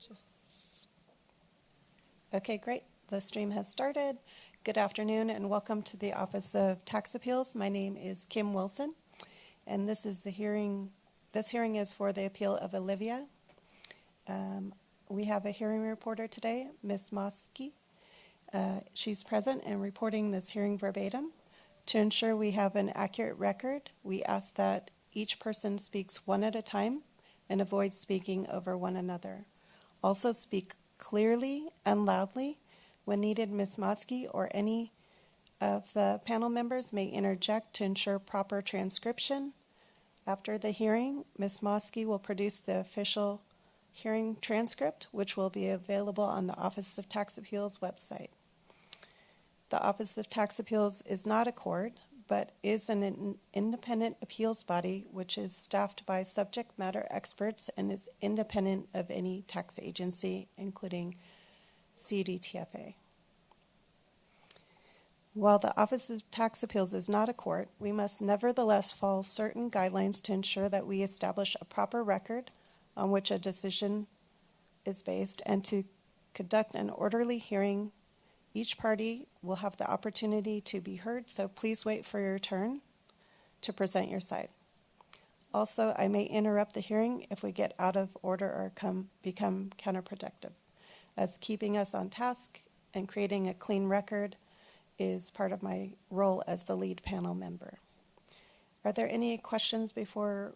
Just okay, great. The stream has started. Good afternoon and welcome to the Office of Tax Appeals. My name is Kim Wilson, and this is the hearing. This hearing is for the appeal of Olivia. We have a hearing reporter today, Ms. Mosky. She's present and reporting this hearing verbatim. To ensure we have an accurate record, we ask that each person speaks one at a time and avoid speaking over one another. Also speak clearly and loudly. When needed, Ms. Mosky or any of the panel members may interject to ensure proper transcription. After the hearing, Ms. Mosky will produce the official hearing transcript, which will be available on the Office of Tax Appeals website. The Office of Tax Appeals is not a court, but is an independent appeals body which is staffed by subject matter experts and is independent of any tax agency, including CDTFA. While the Office of Tax Appeals is not a court, we must nevertheless follow certain guidelines to ensure that we establish a proper record on which a decision is based and to conduct an orderly hearing. Each party will have the opportunity to be heard, so please wait for your turn to present your side. Also, I may interrupt the hearing if we get out of order or become counterproductive, as keeping us on task and creating a clean record is part of my role as the lead panel member. Are there any questions before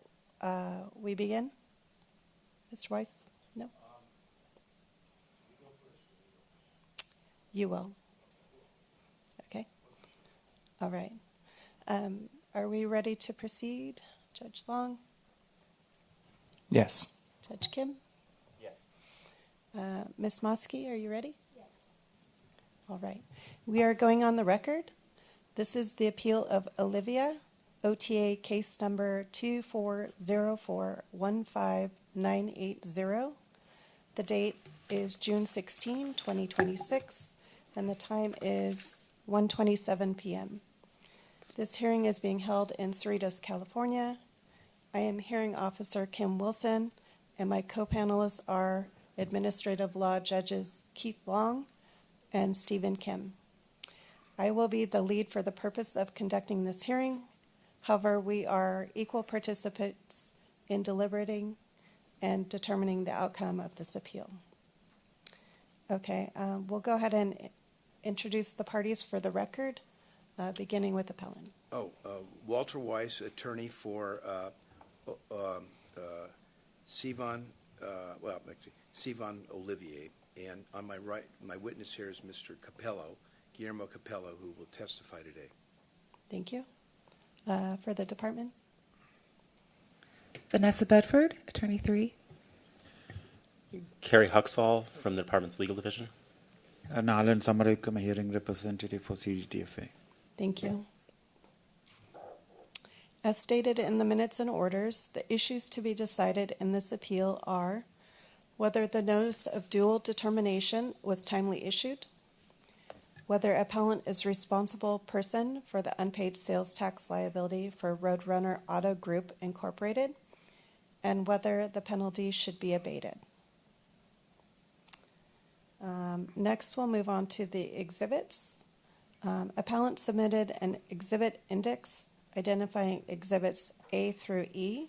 we begin? Mr. Weiss? No? You will. Okay. All right. Are we ready to proceed? Judge Long? Yes. Judge Kim? Yes. Ms. Mosky, are you ready? Yes. All right. We are going on the record. This is the appeal of Olivia, OTA case number 2404-15980. The date is June 16, 2026, and the time is 1:27 p.m. This hearing is being held in Cerritos, California. I am hearing officer Kim Wilson, and my co-panelists are administrative law judges Keith Long and Stephen Kim. I will be the lead for the purpose of conducting this hearing. However, we are equal participants in deliberating and determining the outcome of this appeal. Okay, we'll go ahead and introduce the parties for the record, beginning with appellant. Walter Weiss, attorney for Sivan Olivier, and on my right, my witness here is Mr. Guillermo Capello, who will testify today. Thank you. For the department? Vanessa Bedford, Attorney 3. Carrie Huxall from the department's legal division. Alan Samarik, I'm a hearing representative for CDTFA. Thank you. As stated in the minutes and orders, the issues to be decided in this appeal are whether the notice of dual determination was timely issued, whether appellant is responsible person for the unpaid sales tax liability for Roadrunner Auto Group Incorporated, and whether the penalty should be abated. Next, we'll move on to the exhibits. Appellant submitted an exhibit index identifying exhibits A through E.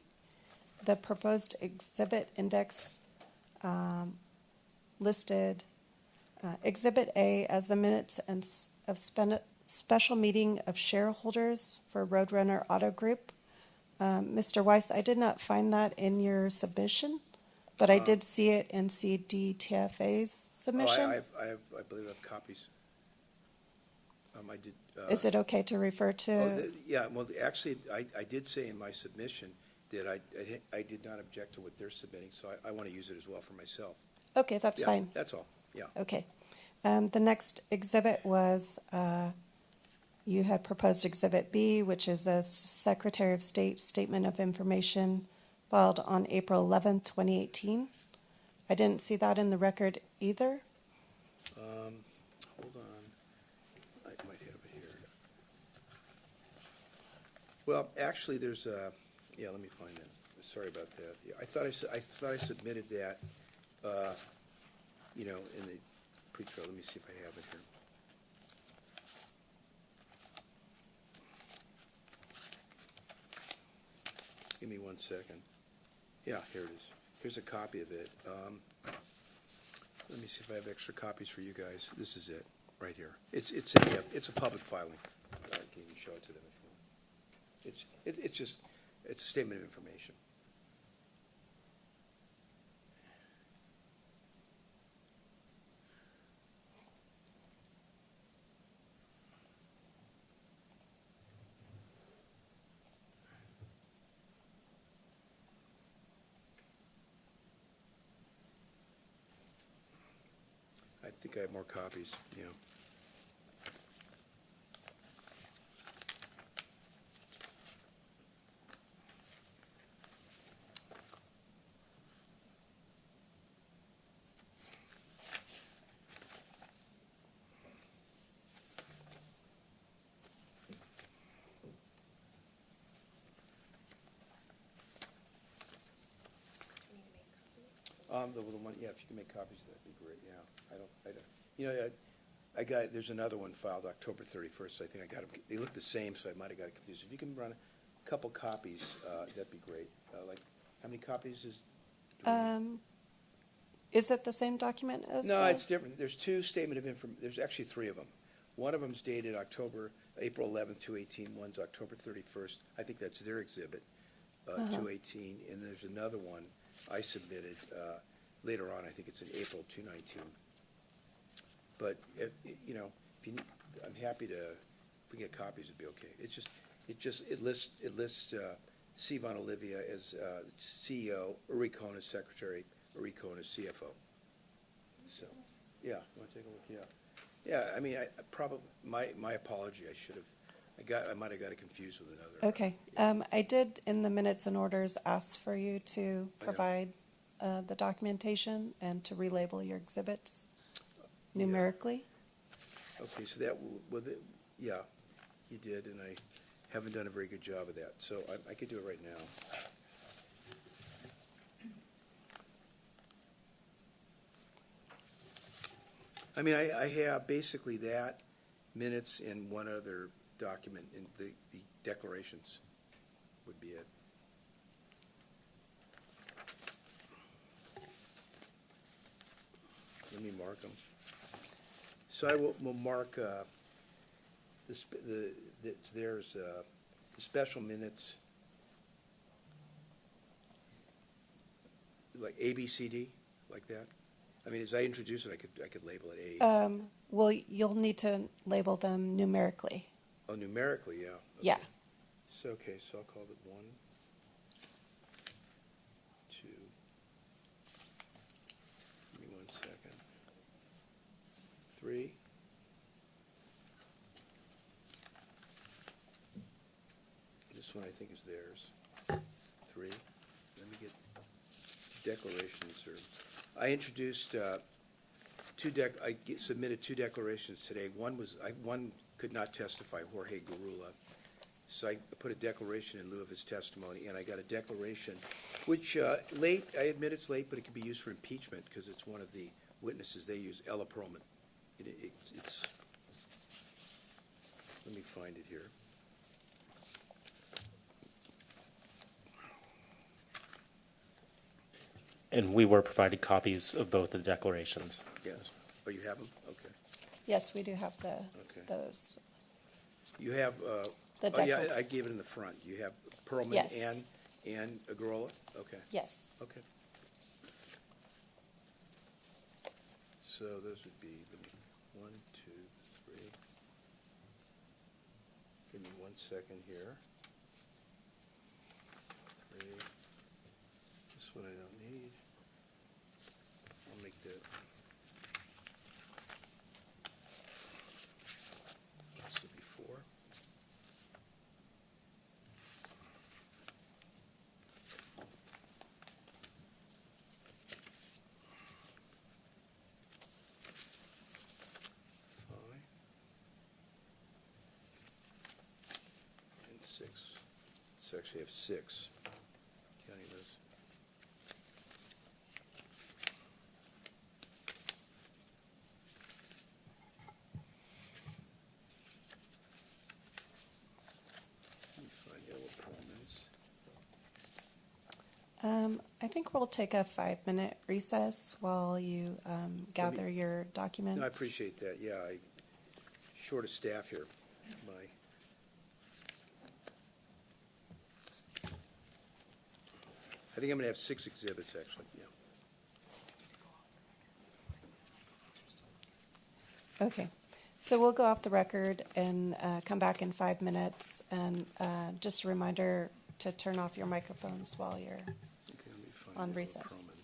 The proposed exhibit index listed Exhibit A as the minutes of special meeting of shareholders for Roadrunner Auto Group. Mr. Weiss, I did not find that in your submission, but I did see it in CDTFA's submission. I believe I have copies. I did. Is it okay to refer to? Actually, I did say in my submission that I did not object to what they're submitting, so I want to use it as well for myself. Okay, that's fine. That's all. Yeah. Okay. The next exhibit was you had proposed Exhibit B, which is a Secretary of State Statement of Information filed on April 11th, 2018. I didn't see that in the record either. Hold on. I might have it here. Well, actually, there's a... Yeah, let me find it. Sorry about that. Yeah, I thought I submitted that you know, in the pre-trial, let me see if I have it here. Give me 1 second. Yeah, here it is. Here's a copy of it. Let me see if I have extra copies for you guys. This is it, right here. It's a public filing. I can even show it to them if you want. It's a statement of information. I think I have more copies, you know. The one, yeah, if you can make copies, that'd be great, yeah. You know, there's another one filed October 31st, so I think I got them, they look the same, so I might have got it confused. If you can run a couple copies, that'd be great. Like, how many copies is? Is it the same document as? No, it's different. There's two statement of there's actually three of them. One of them's dated April 11th, 2018. One's October 31st. I think that's their exhibit, 2018. And there's another one I submitted later on. I think it's in April 2019. But you know, if you need, I'm happy to. If we get copies, it'd be okay. It lists Sivan Olivia as CEO, Uri Cohn as secretary, Uri Cohn as CFO. So, yeah, you want to take a look? Yeah. Yeah, I mean, I probably, my apology, I might have got it confused with another. Okay. I did, in the minutes and orders, ask for you to provide the documentation and to relabel your exhibits numerically. Okay, so that, yeah, you did, and I haven't done a very good job of that, so I could do it right now. I mean, I have basically that, minutes, and one other document, and the declarations would be it. Let me mark them. So I will mark there's the special minutes, like A, B, C, D, like that. I mean, as I introduce it, I could label it A. Well, you'll need to label them numerically. Oh, numerically, yeah. Okay. Yeah. So, okay, so I'll call it 1, 2. Give me 1 second. 3. This one I think is theirs. 3. Let me get declarations. I introduced submitted 2 declarations today. One could not testify, Jorge Garula. So I put a declaration in lieu of his testimony, and I got a declaration, which late, I admit it's late, but it can be used for impeachment because it's one of the witnesses they use, Ella Perlman. It's, let me find it here. And we were provided copies of both the declarations. Yes. Oh, you have them? Okay. Yes, we do have those. You have, yeah, I gave it in the front. You have Perlman Yes. and Agrola? Okay. Yes. Okay. So those would be 1, 2, 3. Give me 1 second here. 3. This one I don't need. I'll make that. This will be 4. And 6. So actually I have 6. Counting those. I think we'll take a 5-minute recess while you gather your documents. No, I appreciate that. Yeah, short of staff here. I think I'm going to have 6 exhibits, actually, yeah. Okay, so we'll go off the record and come back in 5 minutes. And just a reminder to turn off your microphones while you're Okay, let me find on the recess. Promens.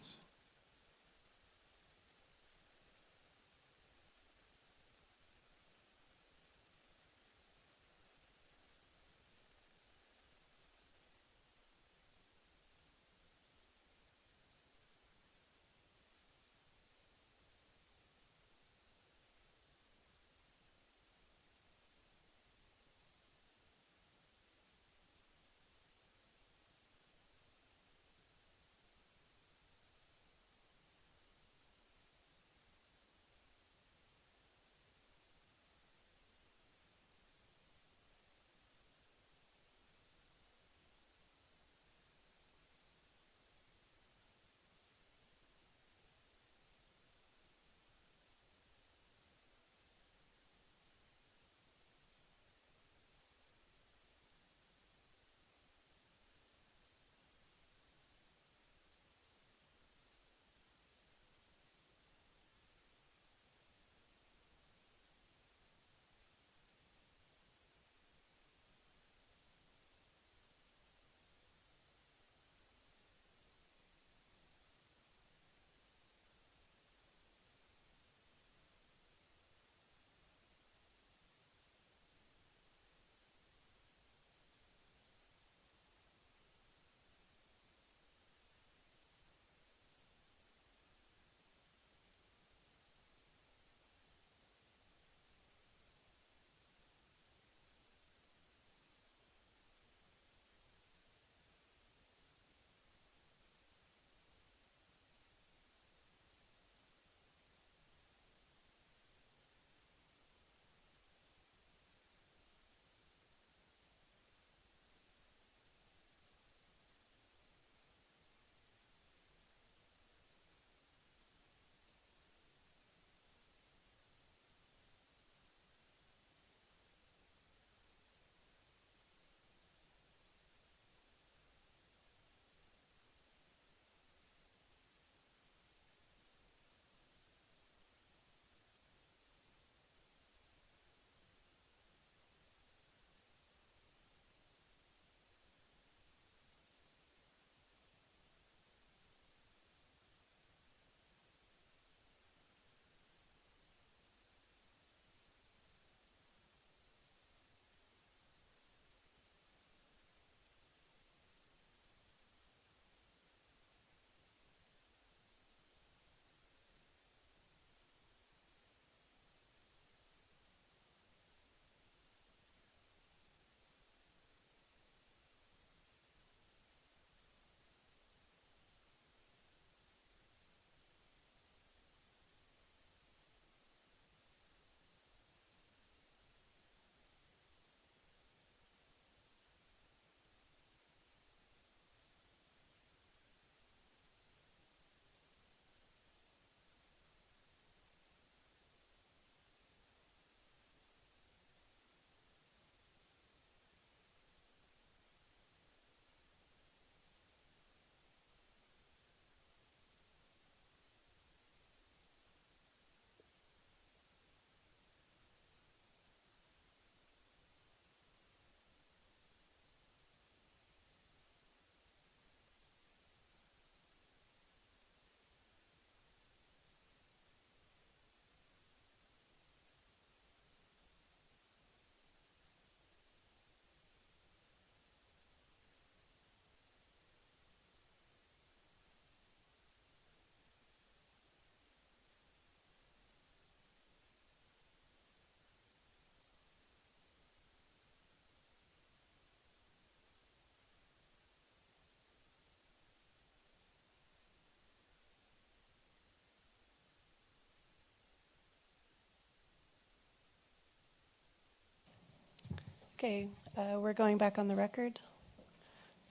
Okay, we're going back on the record.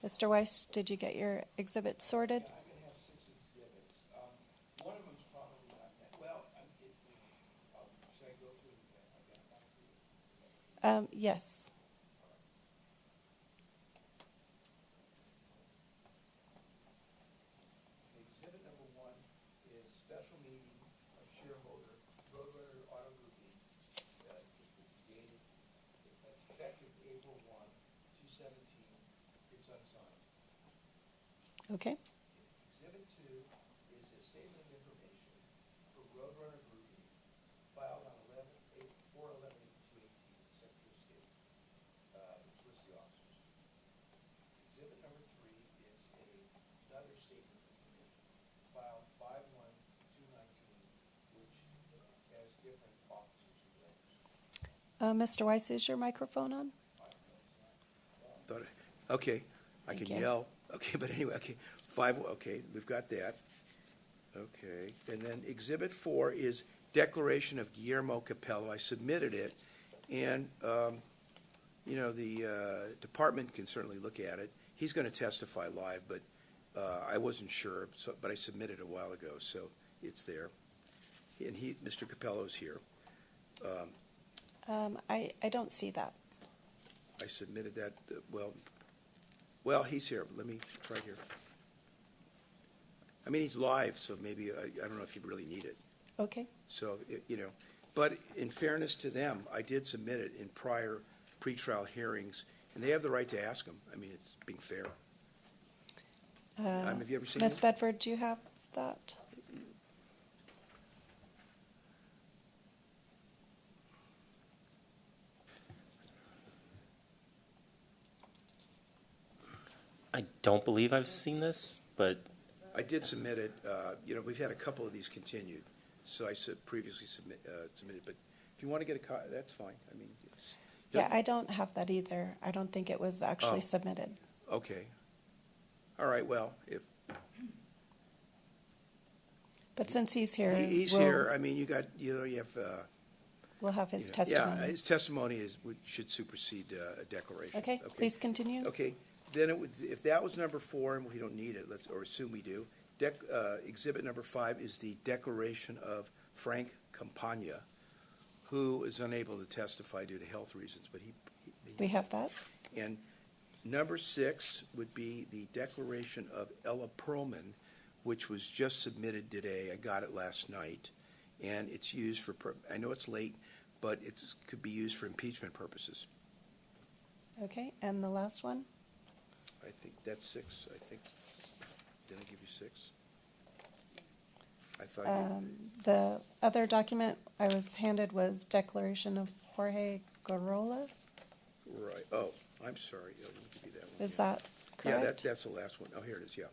Mr. Weiss, did you get your exhibits sorted? I'm gonna have 6 exhibits. One of them's probably not that, well, should I go through and identify for you? Yes. Exhibit number 1 is special meeting of shareholder, Roadrunner Auto Grouping, dated, that's effective April 1, 2017. It's unsigned. Okay. Exhibit 2 is a statement of information for Roadrunner Grouping filed on 4/11/2018, Secretary of State, which lists the officers. Exhibit number 3 is another statement of information filed 5/1/2019, which has different officers and members. Mr. Weiss, is your microphone on? Okay, I Thank can you. yell. Okay, but anyway, okay, 5, okay, we've got that. Okay, and then Exhibit 4 is Declaration of Guillermo Capello. I submitted it, and, the department can certainly look at it. He's going to testify live, but I wasn't sure, but I submitted it a while ago, so it's there. And Mr. Capello's here. I don't see that. I submitted that, well, he's here. Let me try here. I mean, he's live, so maybe, I don't know if you really need it. Okay. So, but in fairness to them, I did submit it in prior pretrial hearings, and they have the right to ask him. I mean, it's being fair. Have you ever seen Ms. it? Bedford, do you have that? I don't believe I've seen this, but I did submit it. We've had a couple of these continued, so I previously submitted. But if you want to get a copy, that's fine. I mean, Yeah, I don't have that either. I don't think it was actually Oh. submitted. Okay. All right. Well, if But since he's here, he's we'll, here, I mean, you have. we'll have his Yeah, testimony. his testimony should supersede a declaration. Okay, please continue. Okay, then if that was number 4 and we don't need it, or assume we do, exhibit number 5 is the declaration of Frank Campagna, who is unable to testify due to health reasons, but We have that. and number 6 would be the declaration of Ella Perlman, which was just submitted today. I got it last night, and it's used for, I know it's late, but it could be used for impeachment purposes. Okay, and the last one? I think that's 6, I think. Did I give you 6? I thought The other document I was handed was Declaration of Jorge Gorola. right, oh, I'm sorry. Let me give you that one. Is that Yeah, correct? that's the last one. Oh, here it is, yeah.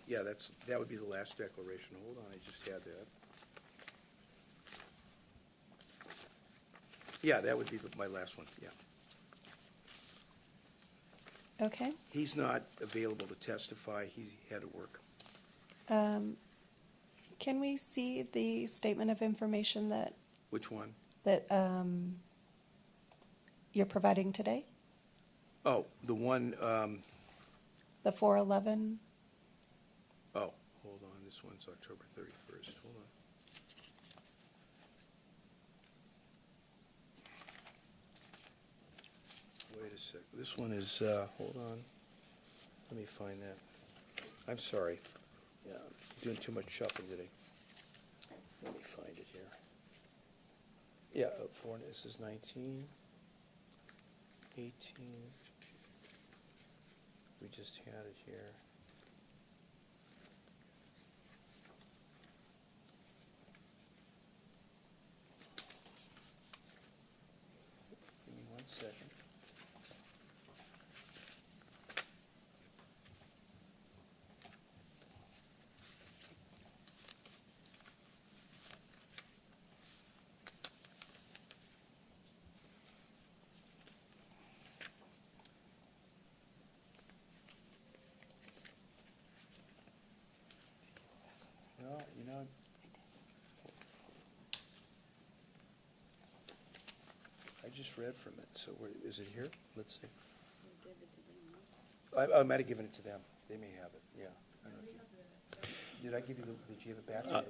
Yeah, that would be the last declaration. Hold on, I just had that. Yeah, that would be my last one, yeah. Okay. He's not available to testify. He had to work. Can we see the statement of information Which one? that you're providing today? Oh, the one, The 411? oh, hold on, this one's October 31st. Hold on. Wait a sec. This one is, hold on. Let me find that. I'm sorry. Yeah, I'm doing too much shopping today. Let me find it here. Yeah, this is 19, 18. We just had it here. Give me 1 second. Well, I just read from it, so is it here? Let's see. I might have given it to them. They may have it, yeah. I don't know if you- Did I give you did you give it back to me?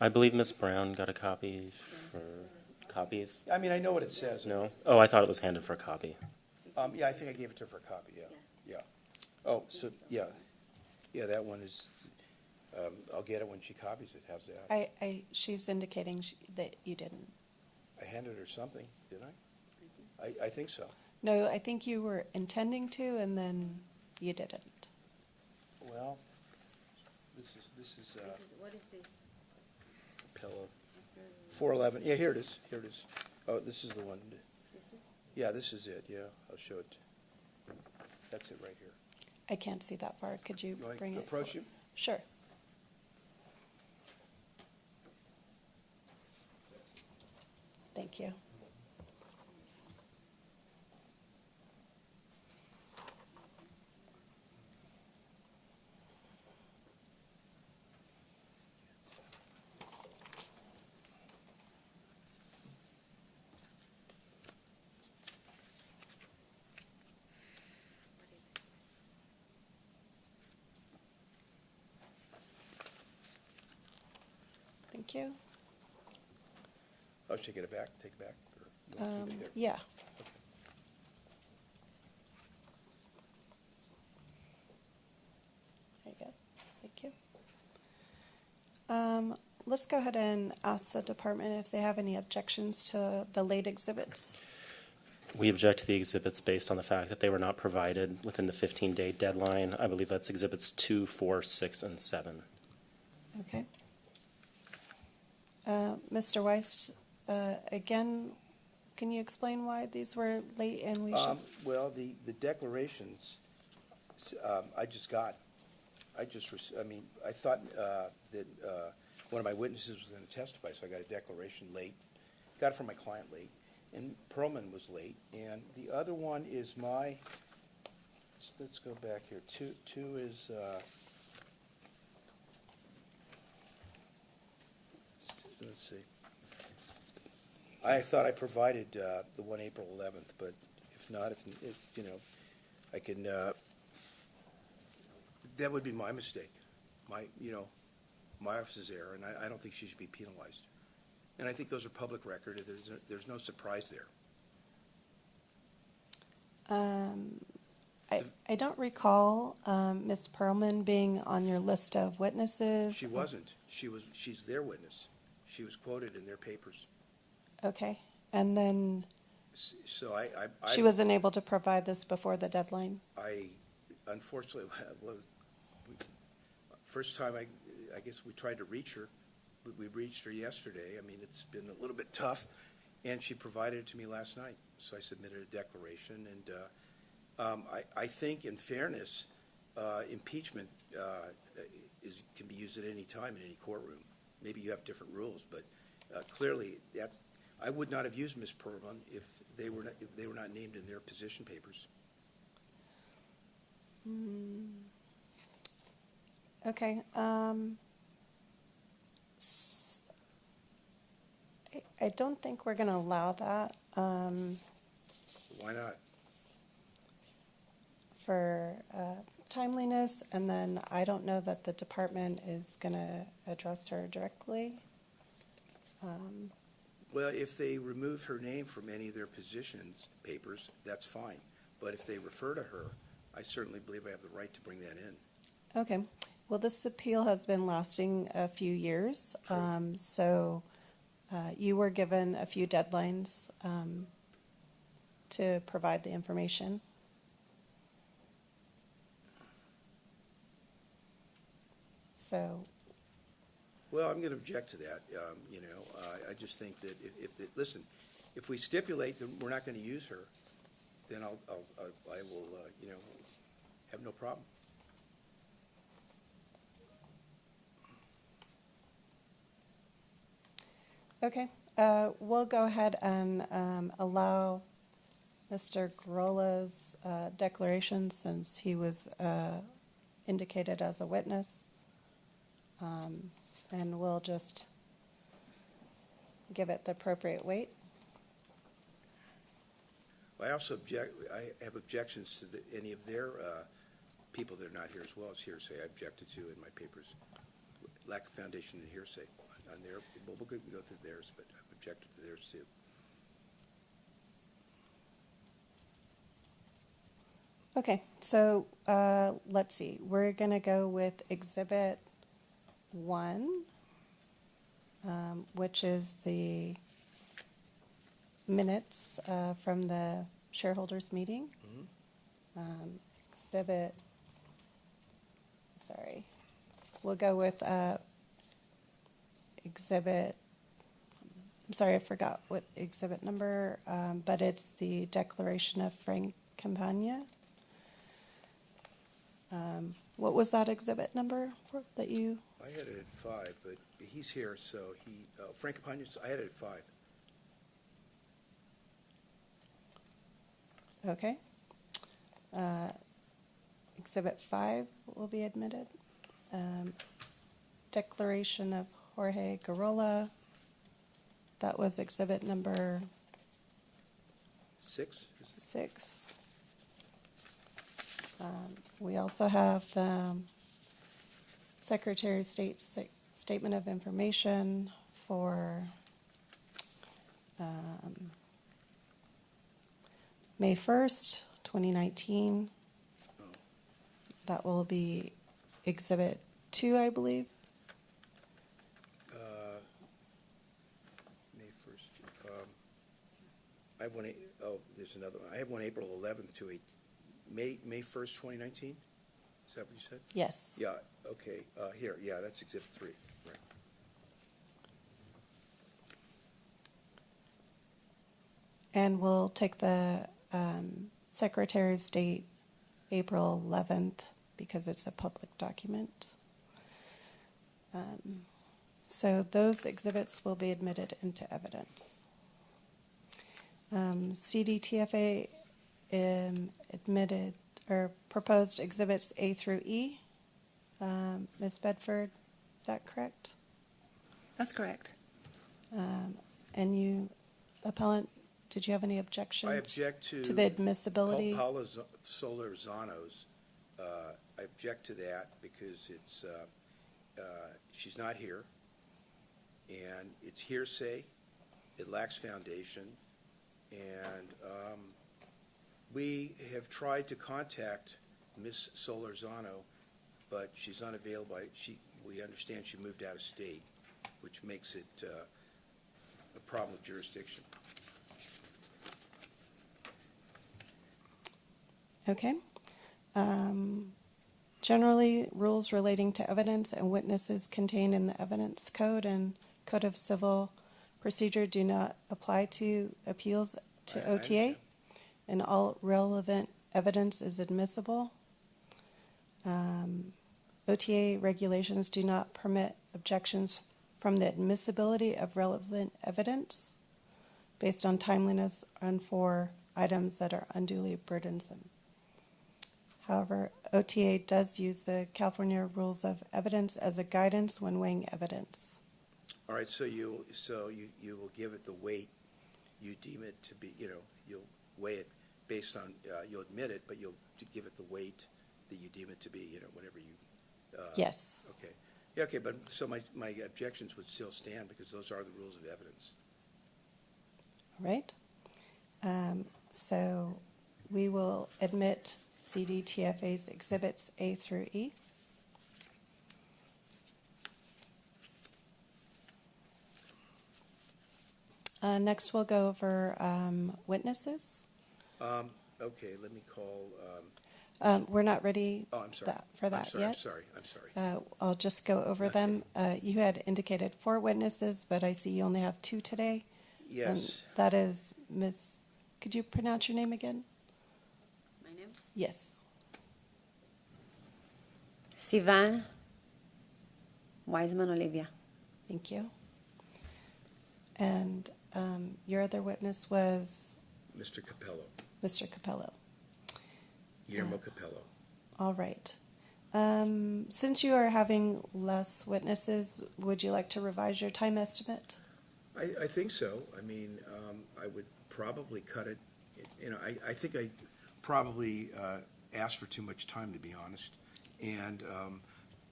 I believe Miss Brown got a copy for copies. I mean, I know what it says. No? Oh, I thought it was handed for a copy. Yeah, I think I gave it to her for a copy, yeah. Oh, so, yeah. Yeah, that one is, I'll get it when she copies it. How's that? She's indicating that you didn't. I handed her something, didn't I? I think so. No, I think you were intending to, and then you didn't. Well, this is What is this? pillow. 411, yeah, here it is. Oh, this is the one. Yeah, this is it, yeah. I'll show it. That's it right here. I can't see that far. Could you You want bring to it? approach you? Sure. Thank you. Thank you. Oh, should I get it back? Take it back? Or you want to keep it there? Yeah. There you go. Thank you. Let's go ahead and ask the department if they have any objections to the late exhibits. We object to the exhibits based on the fact that they were not provided within the 15-day deadline. I believe that's exhibits 2, 4, 6, and 7. Okay. Mr. Weiss, again, can you explain why these were late and we should? Well, the declarations, I thought that one of my witnesses was going to testify, so I got a declaration late. Got it from my client late, and Perlman was late. And the other one is let's go back here. Two is, let's see. I thought I provided the one April 11th, but if not, I can, that would be my mistake. My office's error, and I don't think she should be penalized. And I think those are public record. There's no surprise there. I don't recall Ms. Perlman being on your list of witnesses. She wasn't. She's their witness. She was quoted in their papers. Okay. And then So I she wasn't able to provide this before the deadline? Unfortunately, first time I guess we tried to reach her. We reached her yesterday. I mean, it's been a little bit tough, and she provided it to me last night. So I submitted a declaration, and I think, in fairness, impeachment can be used at any time in any courtroom. Maybe you have different rules, but clearly that I would not have used Ms. Perlman if they were not named in their position papers. Okay. I don't think we're going to allow that Why not? for timeliness, and then I don't know that the department is going to address her directly. Well, if they remove her name from any of their positions papers, that's fine. But if they refer to her, I certainly believe I have the right to bring that in. Okay. Well, this appeal has been lasting a few years, so you were given a few deadlines to provide the information. So, Well, I'm going to object to that. I just think that listen, if we stipulate that we're not going to use her, then I will, have no problem. okay. We'll go ahead and allow Mr. Garola's declaration since he was indicated as a witness. And we'll just give it the appropriate weight. I also I have objections to any of their people that are not here as well as hearsay. I objected to in my papers. Lack of foundation in hearsay on their, well, we can go through theirs, but I've objected to theirs too. Okay, so let's see. We're going to go with Exhibit 1, which is the minutes from the shareholders meeting. We'll go with Exhibit, I'm sorry, I forgot what exhibit number, but it's the Declaration of Frank Campagna. What was that exhibit number that you? I had it at 5, but he's here, so Frank Campagna, I had it at 5. Okay. Exhibit 5 will be admitted. Declaration of Jorge Garola. That was exhibit number 6? 6. We also have the Secretary of State Statement of Information for May 1st, 2019. Oh. That will be Exhibit 2, I believe. May 1st. I have one, there's another one. I have one April 11th to May 1st, 2019? Is that what you said? Yes. Yeah, okay. Here, yeah, that's Exhibit 3. Right. And we'll take the Secretary of State April 11th because it's a public document. So those exhibits will be admitted into evidence. CDTFA admitted or proposed exhibits A through E. Ms. Bedford, is that correct? That's correct. And you, appellant, did you have any objections? I object to the admissibility? Paula Solorzano's. I object to that because it's she's not here, and it's hearsay. It lacks foundation, and we have tried to contact Ms. Solorzano, but she's unavailable. We understand she moved out of state, which makes it a problem with jurisdiction. Okay. Generally, rules relating to evidence and witnesses contained in the Evidence Code and Code of Civil Procedure do not apply to appeals to I OTA, understand. and all relevant evidence is admissible. OTA regulations do not permit objections from the admissibility of relevant evidence based on timeliness and for items that are unduly burdensome. However, OTA does use the California Rules of Evidence as a guidance when weighing evidence. All right, so you will give it the weight you deem it to be. You'll weigh it based on. You'll admit it, but you'll give it the weight that you deem it to be. Whatever you. Yes. Okay. Yeah. Okay. But so my objections would still stand because those are the rules of evidence. All right. So we will admit CDTFA's exhibits A through E. Next, we'll go over witnesses. Okay. Let me call. We're not ready Oh, I'm sorry. for that I'm yet. sorry. I'm sorry. I'll just go over Okay. them. You had indicated 4 witnesses, but I see you only have 2 today. Yes. And that is Ms. Could you pronounce your name again? My name? Yes. Sivan Wiseman Olivia. Thank you. And your other witness was Mr. Capello. Mr. Capello. Guillermo Capello. All right. Since you are having less witnesses, would you like to revise your time estimate? I think so. I mean, I would probably cut it I think I probably asked for too much time, to be honest. And,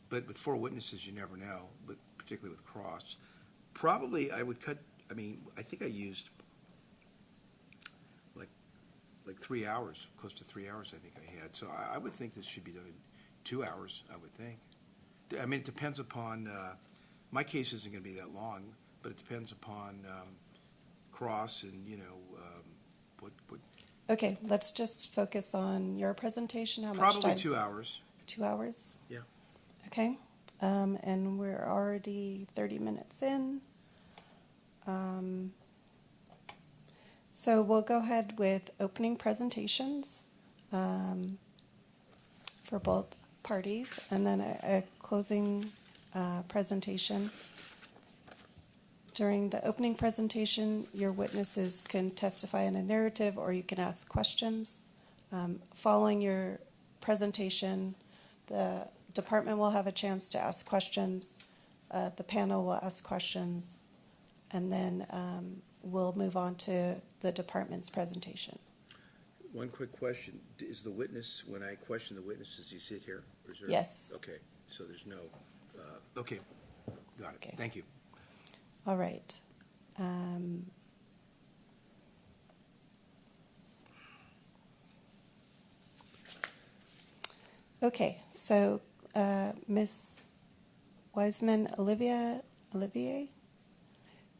but with 4 witnesses, you never know, but particularly with cross. Probably I would cut, I think I used like 3 hours, close to 3 hours I think I had. So I would think this should be done in 2 hours, I would think. It depends upon, my case isn't going to be that long, but it depends upon cross and, what Okay, let's just focus on your presentation. How much probably time? 2 hours. 2 hours? Yeah. Okay. And we're already 30 minutes in. So we'll go ahead with opening presentations for both parties, and then a closing presentation. During the opening presentation, your witnesses can testify in a narrative or you can ask questions. Following your presentation, the department will have a chance to ask questions. The panel will ask questions, and then we'll move on to the department's presentation. One quick question. Is the witness, when I question the witness, does he sit here? Or is there, Yes. Okay, so there's no, okay, got it. Okay. Thank you. All right. Okay, so Ms. Wiseman Olivier,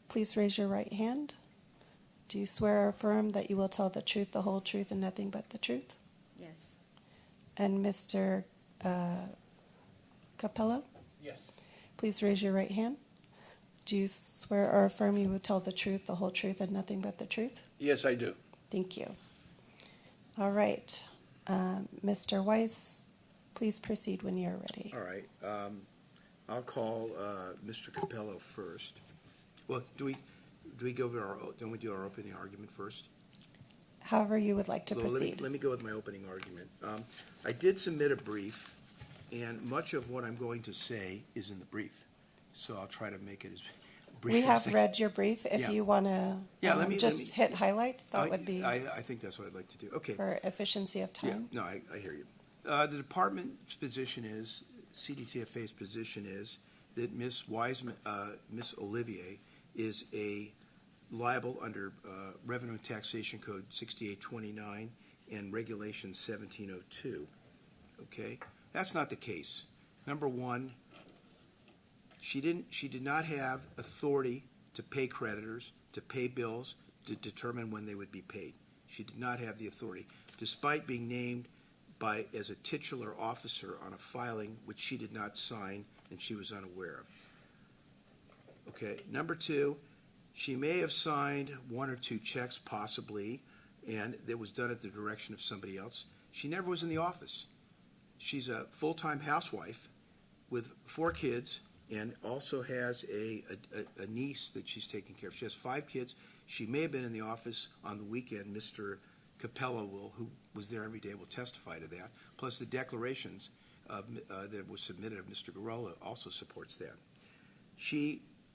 please raise your right hand. Do you swear or affirm that you will tell the truth, the whole truth, and nothing but the truth? Yes. And Mr. Capello, Yes. please raise your right hand. Do you swear or affirm you will tell the truth, the whole truth, and nothing but the truth? Yes, I do. Thank you. All right. Mr. Weiss, please proceed when you're ready. All right. I'll call Mr. Capello first. Well, don't we do our opening argument first? However you would like to Well, proceed. Let me go with my opening argument. I did submit a brief, and much of what I'm going to say is in the brief. So I'll try to make it as brief We as have I read your brief. If Yeah. you want to Yeah, let me- hit highlights, that would be I think that's what I'd like to do. Okay. for efficiency of Yeah, time. no, I hear you. The department's position is, CDTFA's position is that Ms. Wiseman, Ms. Olivier is liable under Revenue and Taxation Code 6829 and Regulation 1702. Okay? That's not the case. Number one, she did not have authority to pay creditors, to pay bills, to determine when they would be paid. She did not have the authority, despite being named as a titular officer on a filing which she did not sign and she was unaware of. Okay, number two, she may have signed 1 or 2 checks possibly, and that was done at the direction of somebody else. She never was in the office. She's a full-time housewife with 4 kids and also has a niece that she's taking care of. She has 5 kids. She may have been in the office on the weekend. Mr. Capello who was there every day, will testify to that. Plus the declarations that was submitted of Mr. Garola also supports that.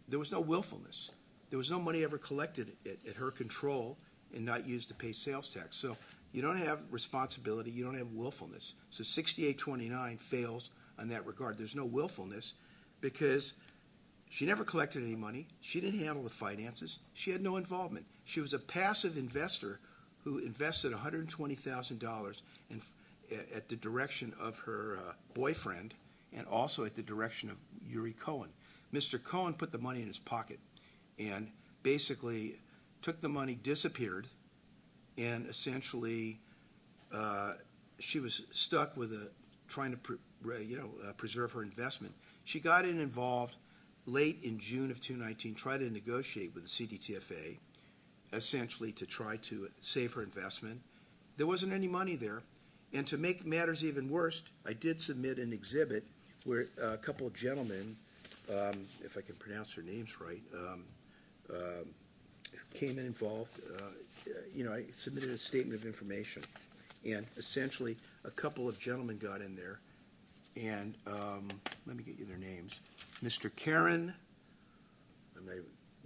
There was no willfulness. There was no money ever collected at her control and not used to pay sales tax. So you don't have responsibility, you don't have willfulness. So 6829 fails on that regard. There's no willfulness because she never collected any money. She didn't handle the finances. She had no involvement. She was a passive investor who invested $120,000 at the direction of her boyfriend and also at the direction of Yuri Cohen. Mr. Cohen put the money in his pocket and basically took the money, disappeared, and essentially she was stuck with trying to preserve her investment. She got involved late in June of 2019, tried to negotiate with the CDTFA, essentially to try to save her investment. There wasn't any money there. And to make matters even worse, I did submit an exhibit where a couple of gentlemen, if I can pronounce their names right, came in involved. I submitted a statement of information. And essentially, a couple of gentlemen got in there. And let me get you their names. Mr. Karen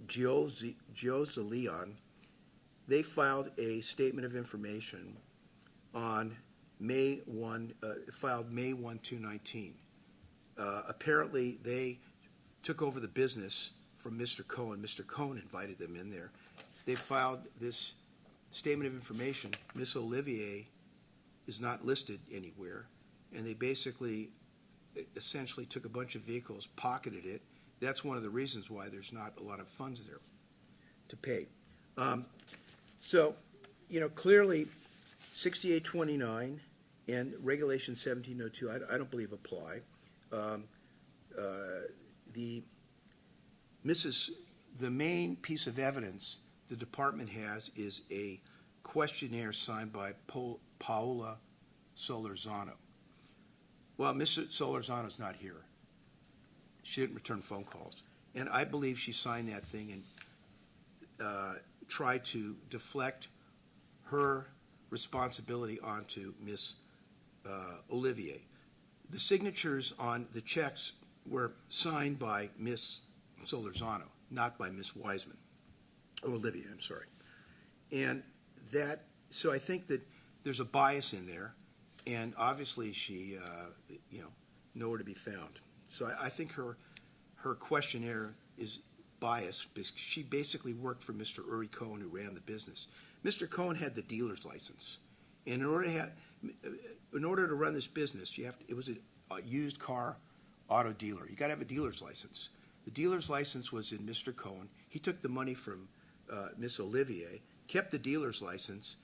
Giozaleon they filed a statement of information on May 1, filed May 1, 2019. Apparently, they took over the business from Mr. Cohen. Mr. Cohen invited them in there. They filed this statement of information. Miss Olivier is not listed anywhere, and they basically essentially took a bunch of vehicles, pocketed it. That's one of the reasons why there's not a lot of funds there to pay. So, clearly 6829 and Regulation 1702, I don't believe apply. The main piece of evidence the department has is a questionnaire signed by Paola Solorzano. Well, Mr. Solorzano's not here. She didn't return phone calls. And I believe she signed that thing and tried to deflect her responsibility onto Miss Olivier. The signatures on the checks were signed by Miss Solorzano, not by Miss Wiseman. Or Olivia, I'm sorry. And so I think that there's a bias in there, and obviously she, nowhere to be found. So I think her questionnaire is biased because she basically worked for Mr. Uri Cohen, who ran the business. Mr. Cohen had the dealer's license, and in order to run this business, it was a used car auto dealer. You got to have a dealer's license. The dealer's license was in Mr. Cohen. He took the money from Miss Olivier, kept the dealer's license.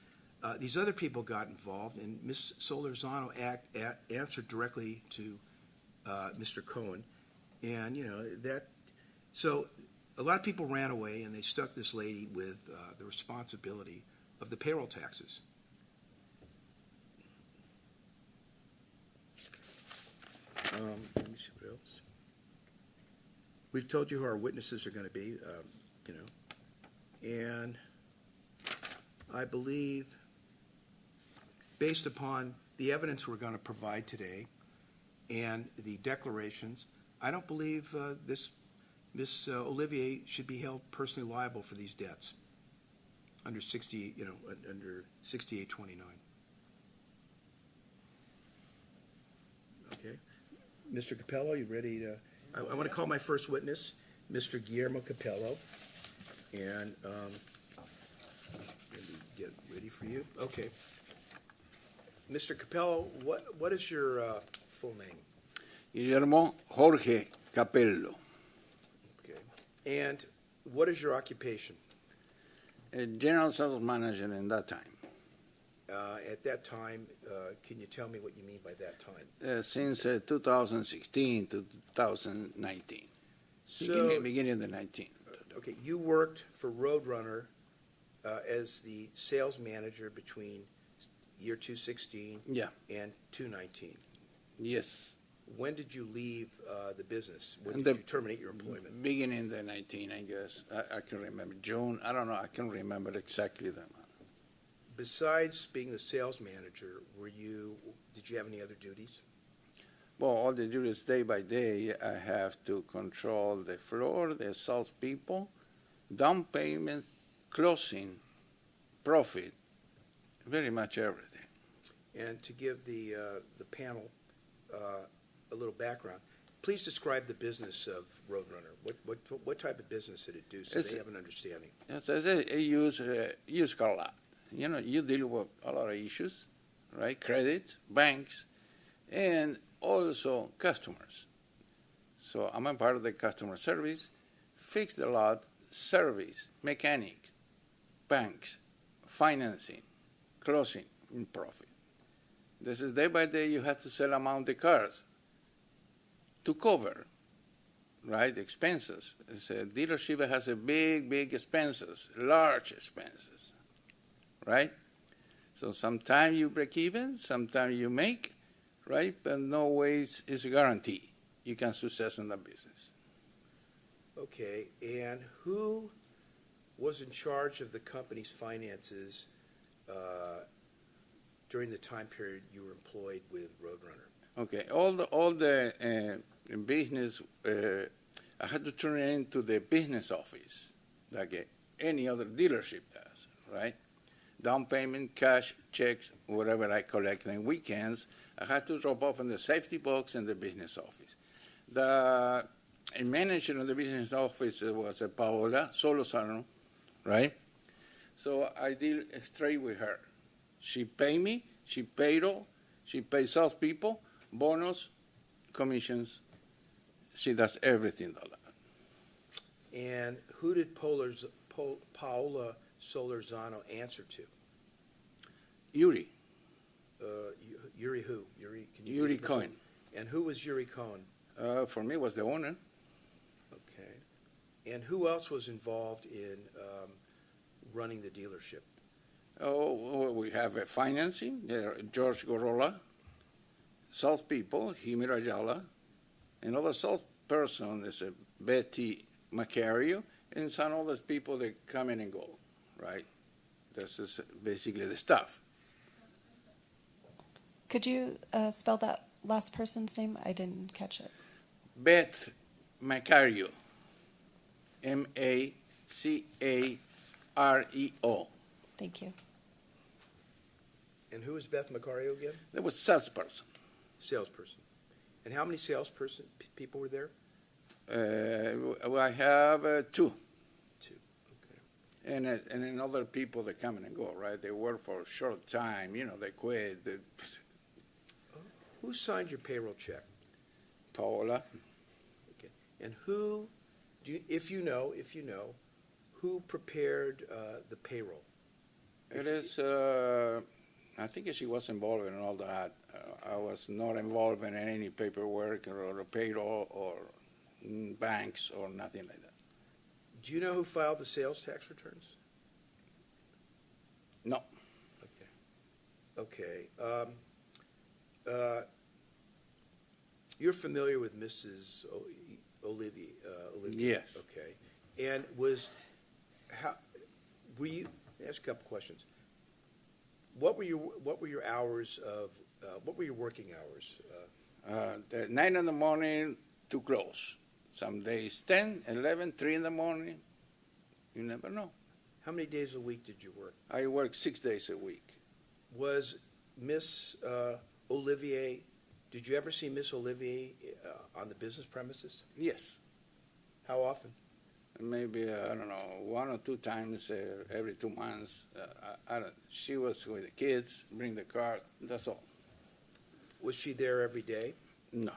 These other people got involved, and Miss Solorzano answered directly to Mr. Cohen, and so a lot of people ran away, and they stuck this lady with the responsibility of the payroll taxes. Let me see what else. We've told you who our witnesses are going to be, and I believe, based upon the evidence we're going to provide today and the declarations, I don't believe Miss Olivier should be held personally liable for these debts under 6829. Okay. Mr. Capello, you ready to? I want to call my first witness, Mr. Guillermo Capello, and let me get ready for you. Okay. Mr. Capello, what is your full name? Guillermo Jorge Capello, Okay. And what is your occupation? a general sales manager in that time. At that time, can you tell me what you mean by that time? Since 2016 to 2019, beginning of the 19. Okay, you worked for Roadrunner as the sales manager between year 2016 Yeah. and 2019. Yes, When did you leave the business? When And did the- you terminate your employment? beginning of the 19, I guess. I can remember June. I don't know. I can't remember exactly the month. Besides being the sales manager, did you have any other duties? Well, all the duties day by day, I have to control the floor, the salespeople, down payment, closing, profit, very much everything. And to give the panel a little background, please describe the business of Roadrunner. What type of business did it do so they have an understanding? As I said, I use car lot. You deal with a lot of issues, right? Credit, banks, and also customers. So I'm a part of the customer service, fix the lot, service, mechanics, banks, financing, closing, and profit. This is day by day you have to sell amount the cars to cover, right, expenses. It's a dealership has a big expenses, large expenses, right? So sometimes you break even, sometimes you make, right? But no ways is a guarantee you can success in the business. Okay, and who was in charge of the company's finances during the time period you were employed with Roadrunner? Okay, all the business, I had to turn it into the business office, like any other dealership does, right? Down payment, cash, checks, whatever I collect on weekends, I had to drop off in the safety box in the business office. The manager in the business office was Paola Solosano, right? So I deal straight with her. She pay me, she payroll, she pays salespeople, bonus, commissions. She does everything. And who did Paola Solorzano answer to? Yuri, Yuri who? Yuri, can you Yuri give me the full- Cohen. And who was Yuri Cohen? For me was the owner. Okay. And who else was involved in running the dealership? Oh, we have financing, George Gorola, salespeople, Jimmy Ayala, another salesperson is Betty Macario, and some other people that come in and go, right? This is basically the staff. Could you spell that last person's name? I didn't catch it. Beth Macario, Macareo. Thank you. And who was Beth Macario again? That was salesperson. Salesperson. And how many people were there? I have two. Two. Okay. And then other people that come in and go, right? They work for a short time, they quit. Who signed your payroll check? Paola, Okay. And who, if you know, who prepared the payroll? it is, I think she was involved in all that. I was not involved in any paperwork or payroll or banks or nothing like that. Do you know who filed the sales tax returns? No. Okay. You're familiar with Mrs. Olivia? Yes. Okay. And were you? Ask a couple questions. What were your hours of? What were your working hours? 9 in the morning to close. Some days 10, 11, 3 in the morning. You never know. How many days a week did you work? I work 6 days a week. Was Miss Olivier? Did you ever see Miss Olivier on the business premises? Yes. How often? Maybe, I don't know, 1 or 2 times every 2 months. I don't. She was with the kids, bring the car, that's all. Was she there every day? No.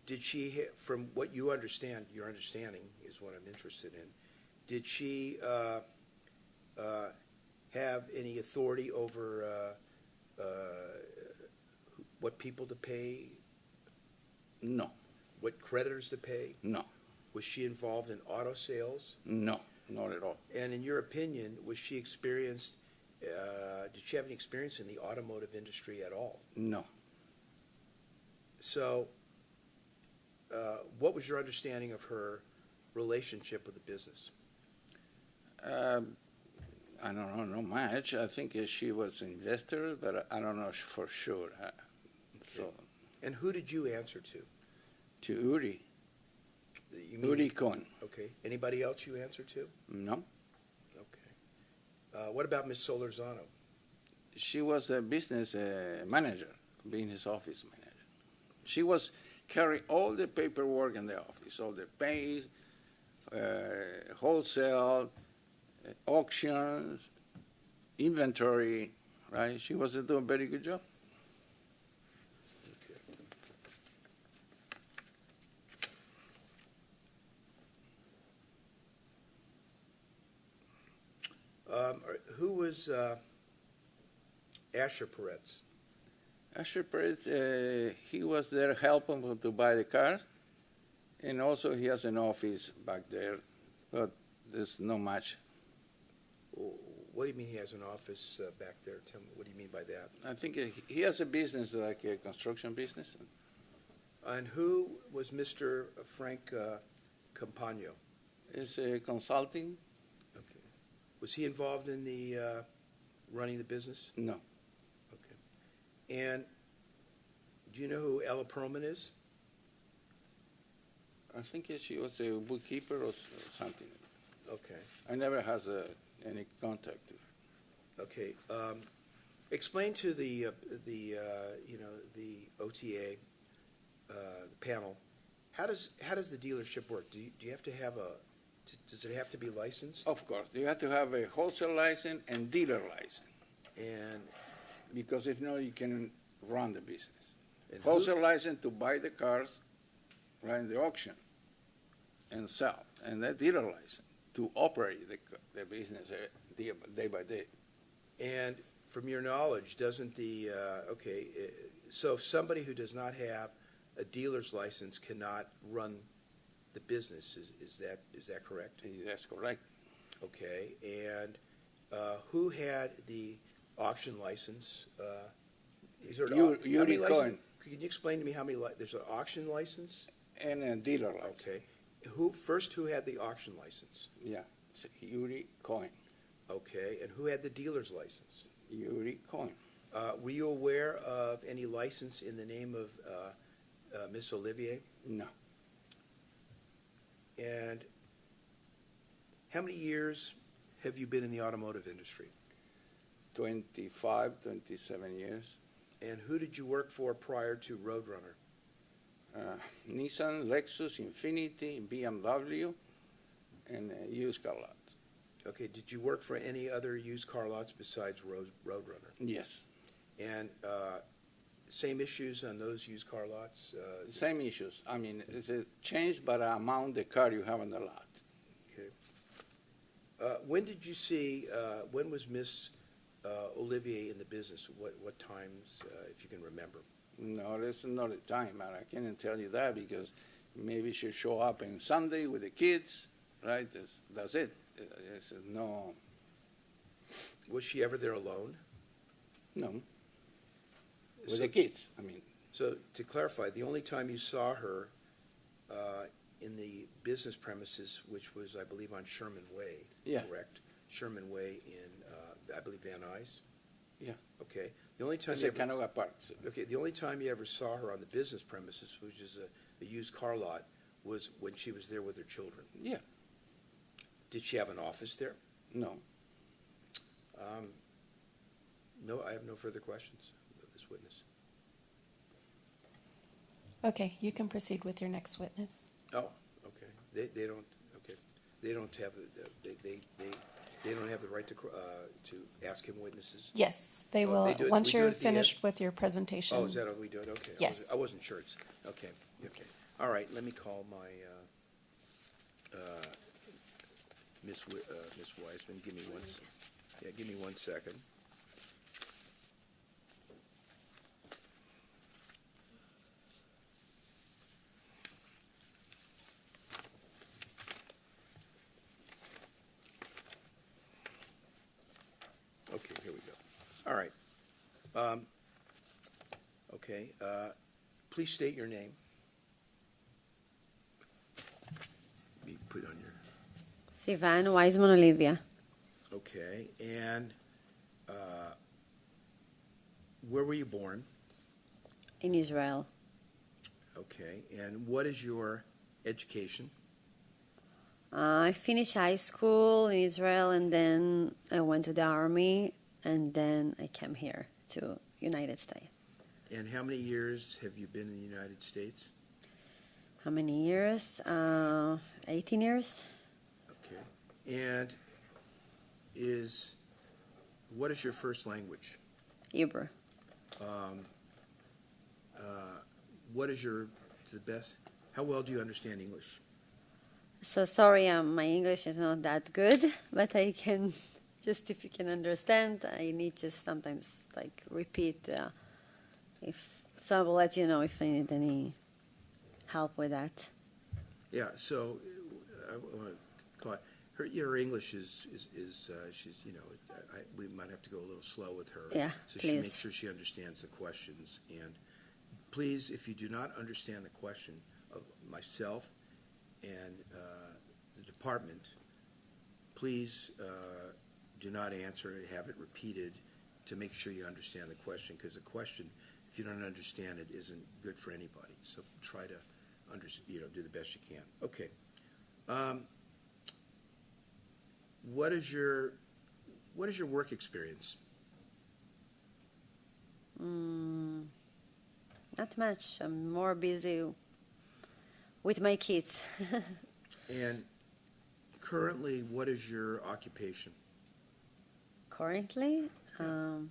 Did she, from what you understand, your understanding is what I'm interested in, did she have any authority over what people to pay, No. what creditors to pay? No. Was she involved in auto sales? No. Not at all. And in your opinion, was she experienced, did she have any experience in the automotive industry at all? No. So, what was your understanding of her relationship with the business? I don't know, not much. I think she was an investor, but I don't know for sure. So, And who did you answer to? to Uri. You mean- Uri Cohen. Okay. Anybody else you answer to? No. Okay. What about Miss Solorzano? She was a business manager, business office manager. She was carry all the paperwork in the office, all the pays, wholesale, auctions, inventory, right? She was doing a very good job. Who was Asher Peretz? Asher Perez, he was there helping them to buy the cars, and also he has an office back there, but there's not much. What do you mean he has an office back there? Tell me, what do you mean by that? I think he has a business, like a construction business. And who was Mr. Frank Campagno? It's consulting? Okay. Was he involved in the running the business? No. Okay. And do you know who Ella Perlman is? I think she was a bookkeeper or something. Okay, I never has any contact with her. okay. Explain to the OTA, the panel, how does the dealership work? Do you have to have does it have to be licensed? Of course, you have to have a wholesale license and dealer license, And because if not, you can run the business. And Wholesale license to buy the cars, right, in the auction, and sell, and that dealer license to operate the business day by day. And from your knowledge, doesn't so if somebody who does not have a dealer's license cannot run the business, is that correct? That's correct. Okay, and who had the auction license? Is there how many Yuri license- Cohen Can you explain to me how many, there's an auction license? and a dealer license. Okay. Who had the auction license? Yeah, so Yuri Cohen. Okay, and who had the dealer's license? Yuri Cohen. Were you aware of any license in the name of Miss Olivier? No. And how many years have you been in the automotive industry? 25, 27 years. And who did you work for prior to Roadrunner? Nissan, Lexus, Infiniti, BMW, and used car lot. Okay, did you work for any other used car lots besides Roadrunner? Yes. And same issues on those used car lots? Same issues. I mean, it's a change by the amount the car you have on the lot. Okay. When did you see, when was Miss Olivier in the business? What times, if you can remember? No, there's not a time, man. I can't tell you that because maybe she'll show up on Sunday with the kids, right? That's it. It's no. Was she ever there alone? No. With So- the kids, I mean. So to clarify, the only time you saw her in the business premises, which was, I believe, on Sherman Way, Yeah. correct? Sherman Way in, I believe, Van Nuys? Yeah. Okay. The only time It's you a ever, Canoga Park. So. okay, the only time you ever saw her on the business premises, which is a used car lot, was when she was there with her children. Yeah. Did she have an office there? No. No, I have no further questions of this witness. Okay, you can proceed with your next witness. Oh, okay. They don't. Okay, they don't have they don't have the right to ask him witnesses. Yes, they Oh, will, they do it- once we do you're it at the end? finished with your presentation. Oh, is that how we do it? Okay. Yes. I wasn't sure. Okay. Okay. All right. Let me call my Miss Wiseman. Give me one. Give me 1 second. Okay, here we go. All right. Okay, please state your name. Be put on your, Sivan Wiseman Olivia. okay, and where were you born? In Israel. Okay, and what is your education? I finished high school in Israel, and then I went to the army, and then I came here to United States. And how many years have you been in the United States? How many years? 18 years. Okay, and what is your first language? Hebrew. What is to the best, how well do you understand English? So sorry, my English is not that good, but I can just, if you can understand, I need just sometimes like repeat. So I will let you know if I need any help with that. Yeah, so I want to call it, your English is she's, we might have to go a little slow with her. Yeah, So she please. makes sure she understands the questions. And please, if you do not understand the question of myself and the department, please do not answer it, have it repeated to make sure you understand the question, because the question, if you don't understand it, isn't good for anybody. So try to do the best you can. Okay. what is your work experience? Not much. I'm more busy with my kids. And currently, what is your occupation? Currently, I'm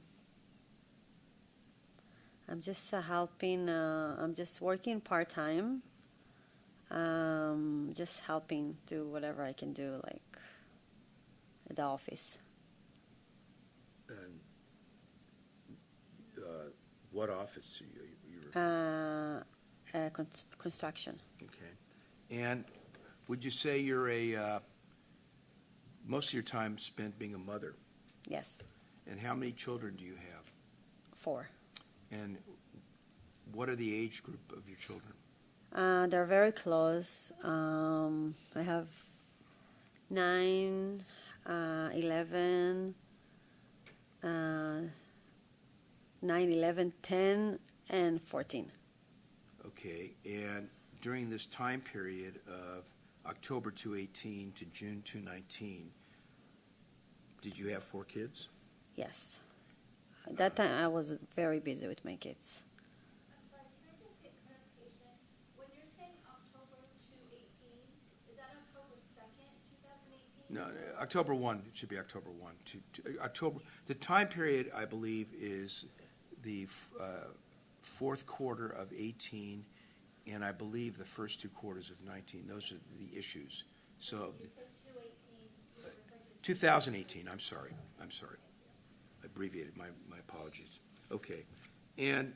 just helping. I'm just working part-time. Just helping do whatever I can do, like at the office. And what office are you? Construction. Okay. And would you say you're most of your time spent being a mother? Yes, And how many children do you have? 4. And what are the age group of your children? They're very close. I have 9, 11, 9, 11, 10, and 14. Okay. And during this time period of October 2018 to June 2019, did you have 4 kids? Yes. At that time, I was very busy with my kids. I'm sorry, can I just get clarification? When you're saying October 2018, is that October 2nd, 2018? No, October 1. It should be October 1. October. The time period, I believe, is the fourth quarter of 18, and I believe the first 2 quarters of 19. Those are the issues. So, You said 2018, you were referring to 2018. I'm sorry. I abbreviated. My apologies. Okay. And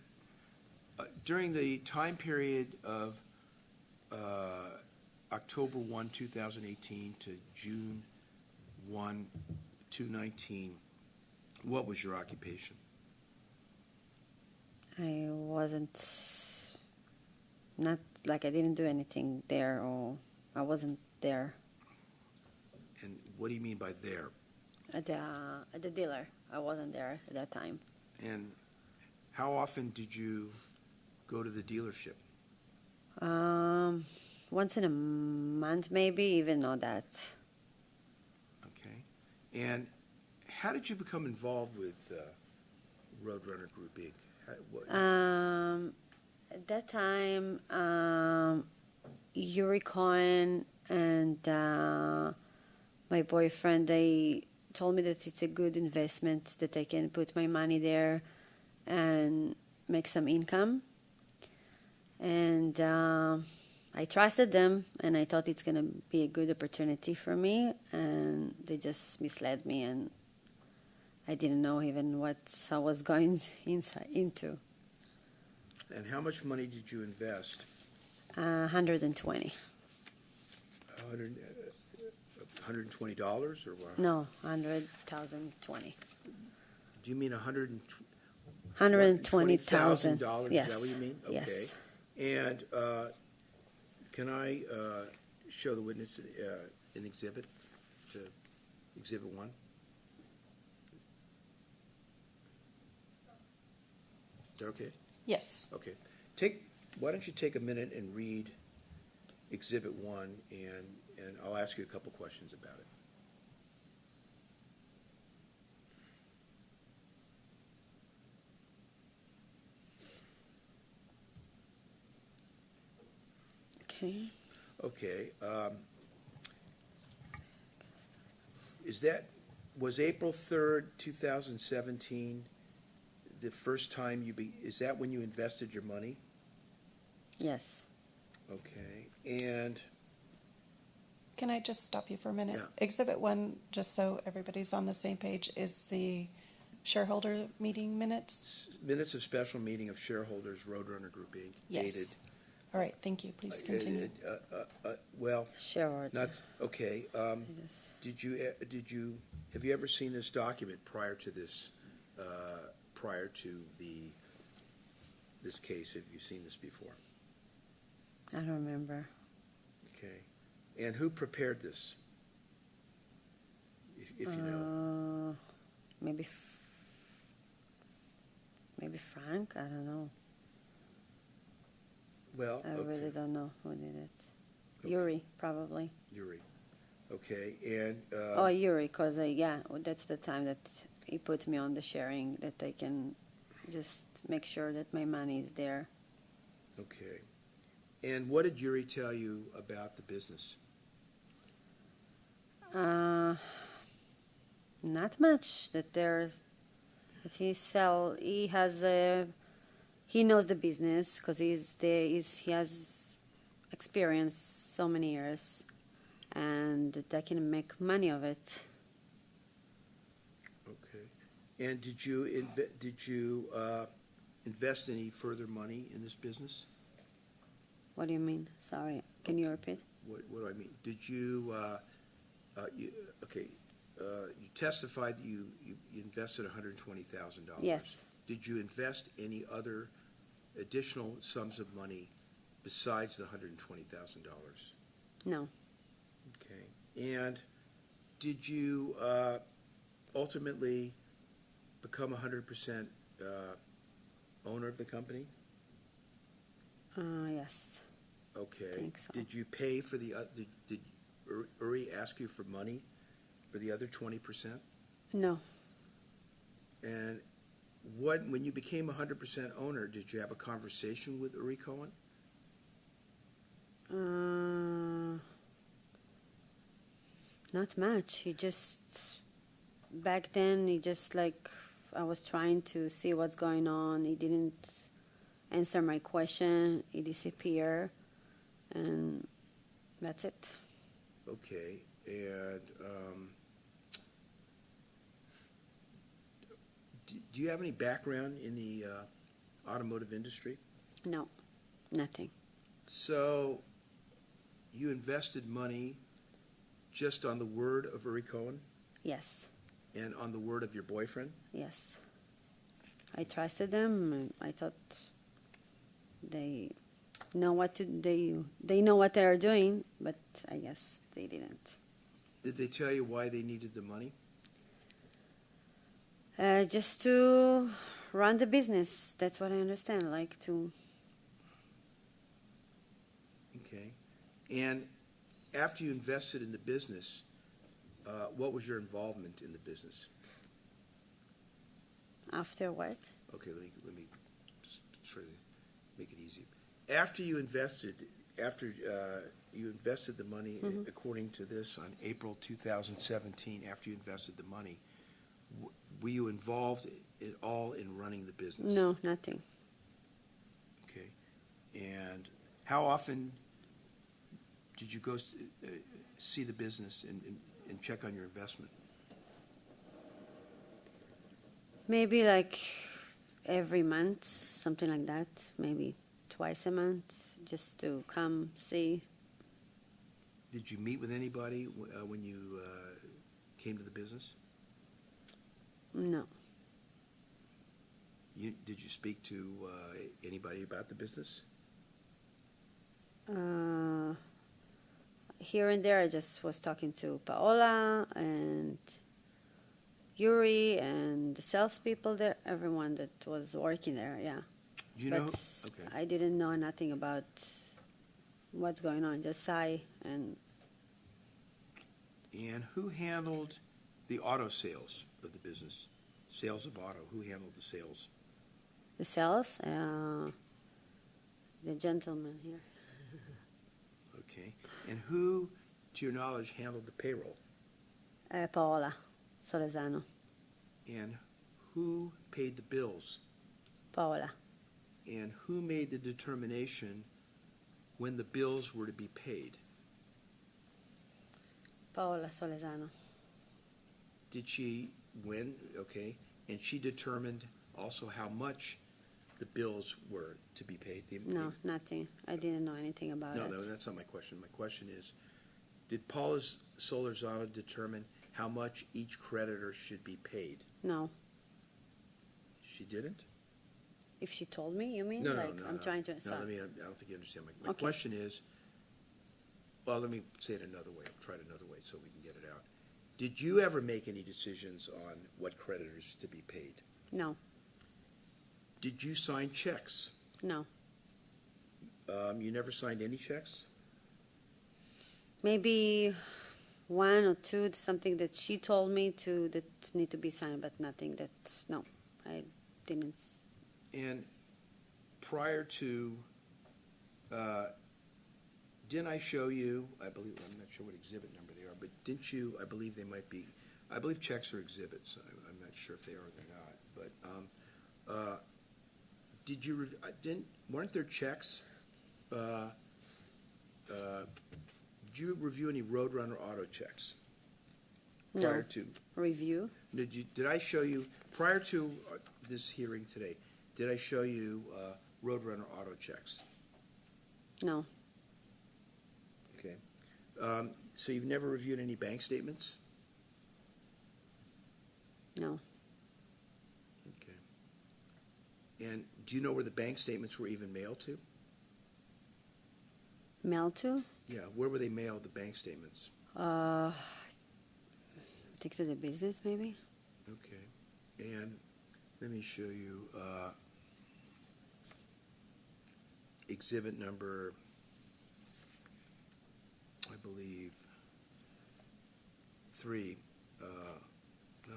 during the time period of October 1, 2018 to June 1, 2019, what was your occupation? I wasn't, not like I didn't do anything there, or I wasn't there And what do you mean by there? at the dealer. I wasn't there at that time. And how often did you go to the dealership? Once in a month, maybe, even not that. Okay. And how did you become involved with Roadrunner Group Inc.? At that time, Yuri Cohen and my boyfriend, they told me that it's a good investment, that I can put my money there and make some income. And I trusted them, and I thought it's going to be a good opportunity for me, and they just misled me, and I didn't know even what I was going into. And how much money did you invest? 120. $120 or what? No, 100,020. Do you mean $120,000. $120,000? Yes. Is that what you mean? Yes. Okay. And can I show the witness an exhibit to Exhibit 1? Is that okay? Yes. Okay. Why don't you take a minute and read Exhibit 1, and I'll ask you a couple questions about it. Okay. Okay. Was April 3rd, 2017 the first time is that when you invested your money? Yes. Okay. And Can I just stop you for a minute? Yeah. Exhibit 1, just so everybody's on the same page, is the shareholder meeting minutes. minutes of special meeting of shareholders, Roadrunner Group Inc. Yes. dated. All right, thank you. Please continue. Well, Sure. not, okay. Have you ever seen this document prior to this, this case? Have you seen this before? I don't remember. Okay. And who prepared this? If you know. Maybe Frank. I don't know. Well, I okay. really don't know who did it. Okay. Yuri, probably. Yuri. Okay, and, Oh, Yuri, because yeah, that's the time that he put me on the sharing that I can just make sure that my money is there. okay. And what did Yuri tell you about the business? Not much. He knows the business because he has experience so many years, and that I can make money of it. Okay. And did you invest any further money in this business? What do you mean? Sorry, can you repeat? What do I mean? Did you, okay, you testified that you invested $120,000. Yes. Did you invest any other additional sums of money besides the $120,000? No. Okay. And did you ultimately become 100% owner of the company? Yes. Okay. I think so. Did you pay for did Uri ask you for money for the other 20%? No. And when you became 100% owner, did you have a conversation with Uri Cohen? Not much. Back then, I was trying to see what's going on. He didn't answer my question. He disappeared, and that's it. Okay. And do you have any background in the automotive industry? No, nothing. So you invested money just on the word of Uri Cohen Yes, and on the word of your boyfriend? yes. I trusted them. I thought they know what they know what they are doing, but I guess they didn't. Did they tell you why they needed the money? Just to run the business. That's what I understand. Okay. And after you invested in the business, what was your involvement in the business? After what? Okay, let me just try to make it easy. After you invested the money, according to this, on April 2017, after you invested the money, were you involved at all in running the business? No, nothing. Okay. And how often did you go see the business and check on your investment? Maybe every month, something like that. Maybe twice a month, just to come see. Did you meet with anybody when you came to the business? No. Did you speak to anybody about the business? Here and there, I just was talking to Paola and Yuri and the salespeople there, everyone that was working there, yeah. Do you know? But Okay. I didn't know nothing about what's going on, just Sai and And who handled the auto sales of the business? Sales of auto. Who handled the sales? the sales, the gentleman here. Okay. And who, to your knowledge, handled the payroll? Paola Solesano. And who paid the bills? Paola. And who made the determination when the bills were to be paid? Paola Solesano. Did she win? Okay. And she determined also how much the bills were to be paid? No, nothing. I didn't know anything about No, it. no, that's not my question. My question is, did Paula Solorzano determine how much each creditor should be paid? No. She didn't? If she told me, you mean? No, I'm trying to. No, sorry. I don't think you understand. My Okay. question is, well, let me say it another way. I'll try it another way so we can get it out. Did you ever make any decisions on what creditors to be paid? No, Did you sign checks? no. You never signed any checks? Maybe one or two, something that she told me to that need to be signed, but nothing that, no, I didn't. And prior to, didn't I show you, I believe, I'm not sure what exhibit number they are, but didn't you, I believe they might be, I believe checks are exhibits. I'm not sure if they are or they're not, but did you, weren't there checks? Did you review any Roadrunner auto checks prior No. to? Review? Did I show you, prior to this hearing today, did I show you Roadrunner auto checks? No. Okay. So you've never reviewed any bank statements? No. Okay. And do you know where the bank statements were even mailed to? Mail to? Yeah, where were they mailed, the bank statements? Take to the business, maybe? Okay. And let me show you exhibit number, I believe, 3. No,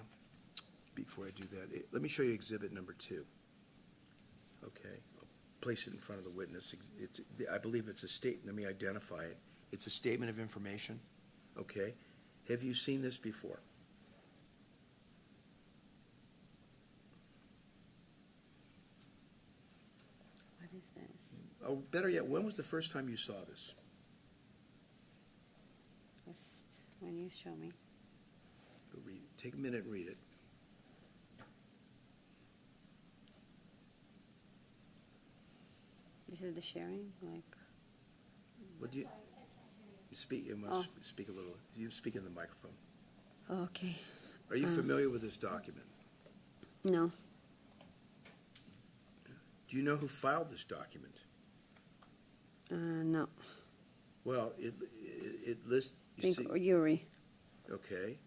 before I do that, let me show you exhibit number 2. Okay, I'll place it in front of the witness. I believe it's a let me identify it. It's a statement of information, okay? Have you seen this before? What is this? Oh, better yet, when was the first time you saw this? Just when you show me. Take a minute and read it. This is the sharing? Like, What do you speak? You must speak a little. You speak in the microphone. okay. Are you familiar with this document? No. Do you know who filed this document? No. Well, it lists. I think Yuri. Okay.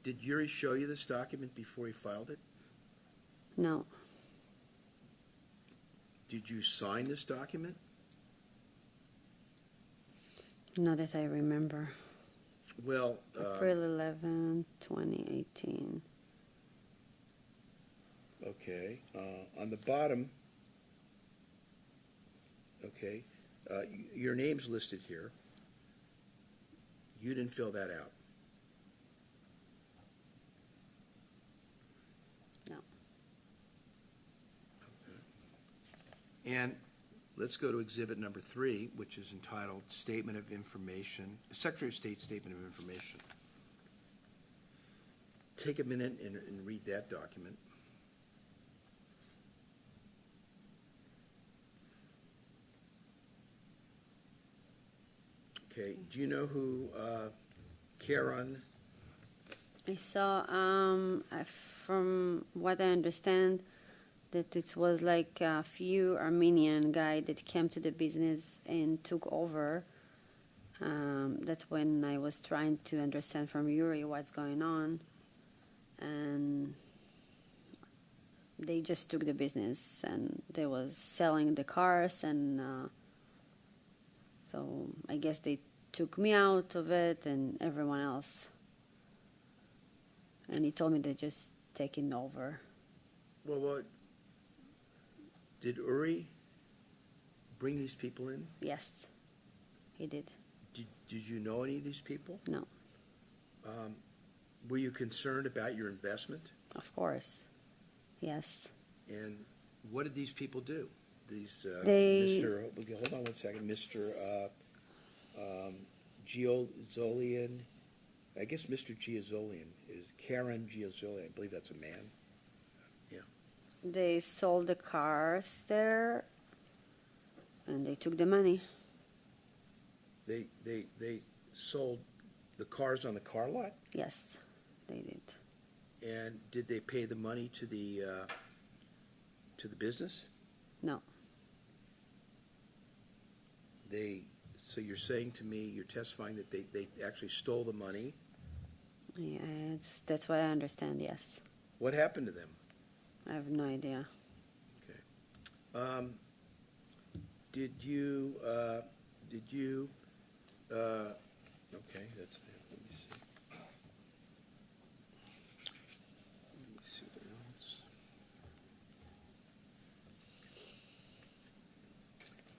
Did Yuri show you this document before he filed it? No. Did you sign this document? Not that I remember. Well, April 11, 2018. okay. On the bottom, okay, your name's listed here. You didn't fill that out. No. And let's go to exhibit number 3, which is entitled Statement of Information, Secretary of State Statement of Information. Take a minute and read that document. Okay, do you know who Karen? I saw, from what I understand, that it was like a few Armenian guy that came to the business and took over. That's when I was trying to understand from Yuri what's going on. And they just took the business and they was selling the cars and so I guess they took me out of it and everyone else. And he told me they're just taking over. Well, what? Did Uri bring these people in? Yes, he did. Did you know any of these people? No, Were you concerned about your investment? of course. Yes. And what did these people do? These They- Mr. Hold on one second, Mr. Giozolian. I guess Mr. Giozolian is Karen Giozolian. I believe that's a man. Yeah. They sold the cars there and they took the money. They sold the cars on the car lot, Yes, they did. and did they pay the money to the business? No. So you're saying to me, you're testifying that they actually stole the money. Yeah, that's what I understand, yes. What happened to them? I have no idea. Did you Okay, that's there. Let me see. Let me see